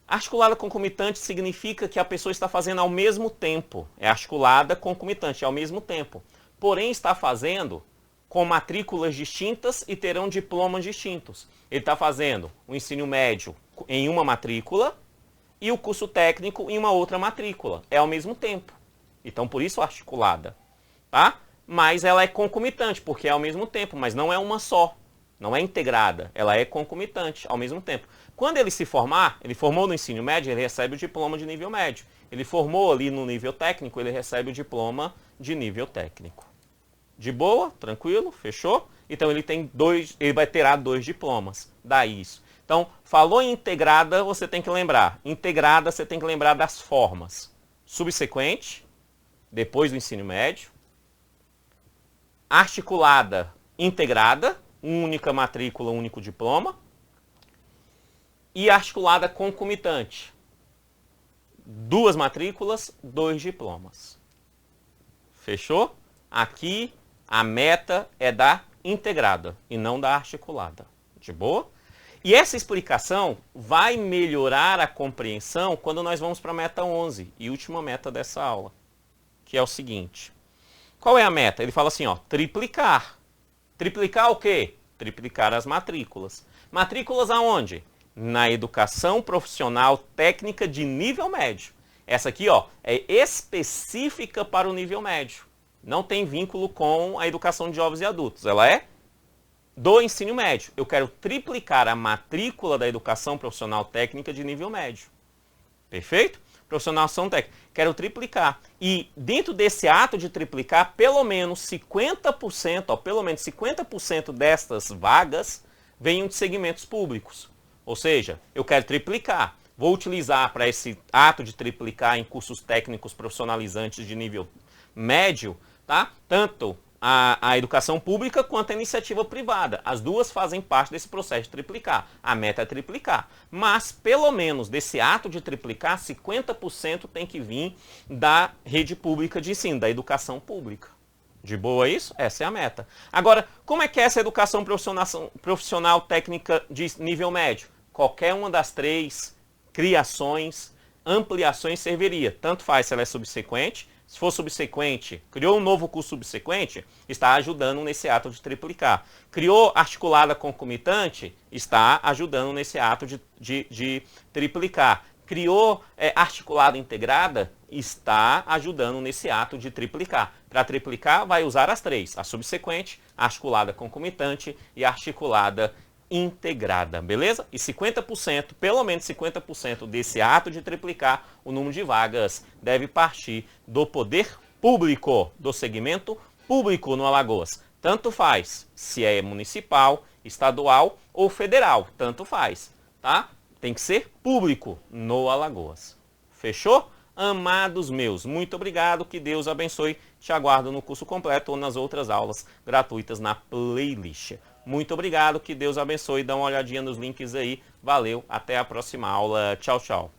Articulada concomitante significa que a pessoa está fazendo ao mesmo tempo. É articulada concomitante, ao mesmo tempo. Porém, está fazendo com matrículas distintas e terão diplomas distintos. Ele está fazendo o ensino médio em uma matrícula e o curso técnico em uma outra matrícula. É ao mesmo tempo. Então, por isso articulada. Tá? Mas ela é concomitante, porque é ao mesmo tempo, mas não é uma só. Não é integrada, ela é concomitante ao mesmo tempo. Quando ele se formar, ele formou no ensino médio, ele recebe o diploma de nível médio. Ele formou ali no nível técnico, ele recebe o diploma de nível técnico. De boa? Tranquilo? Fechou? Então ele vai ter 2 diplomas. Daí isso. Então, falou em integrada, você tem que lembrar. Integrada, você tem que lembrar das formas. Subsequente, depois do ensino médio. Articulada, integrada, única matrícula, único diploma. E articulada concomitante. 2 matrículas, 2 diplomas. Fechou? Aqui a meta é da integrada e não da articulada. De boa? E essa explicação vai melhorar a compreensão quando nós vamos para a meta 11 e última meta dessa aula, que é o seguinte. Qual é a meta? Ele fala assim, ó, triplicar. Triplicar o quê? Triplicar as matrículas. Matrículas aonde? Na educação profissional técnica de nível médio. Essa aqui, ó, é específica para o nível médio. Não tem vínculo com a educação de jovens e adultos. Ela é do ensino médio. Eu quero triplicar a matrícula da educação profissional técnica de nível médio. Perfeito? Profissionalização técnica. Quero triplicar. E dentro desse ato de triplicar, pelo menos 50%, ó, pelo menos 50% destas vagas venham de segmentos públicos. Ou seja, eu quero triplicar. Vou utilizar para esse ato de triplicar em cursos técnicos profissionalizantes de nível médio, tá? Tanto a educação pública quanto a iniciativa privada. As duas fazem parte desse processo de triplicar. A meta é triplicar. Mas, pelo menos, desse ato de triplicar, 50% tem que vir da rede pública de ensino, da educação pública. De boa isso? Essa é a meta. Agora, como é que é essa educação profissional técnica de nível médio? Qualquer uma das 3 criações, ampliações serviria. Tanto faz se ela é subsequente. Se for subsequente, criou um novo curso subsequente, está ajudando nesse ato de triplicar. Criou articulada concomitante, está ajudando nesse ato de triplicar. Criou articulada integrada, está ajudando nesse ato de triplicar. Para triplicar, vai usar as 3, a subsequente, a articulada concomitante e a articulada integrada, beleza? E 50%, pelo menos 50% desse ato de triplicar, o número de vagas deve partir do poder público, do segmento público no Alagoas. Tanto faz se é municipal, estadual ou federal, tanto faz, tá? Tem que ser público no Alagoas. Fechou? Amados meus, muito obrigado, que Deus abençoe. Te aguardo no curso completo ou nas outras aulas gratuitas na playlist. Muito obrigado, que Deus abençoe. Dá uma olhadinha nos links aí. Valeu, até a próxima aula. Tchau, tchau.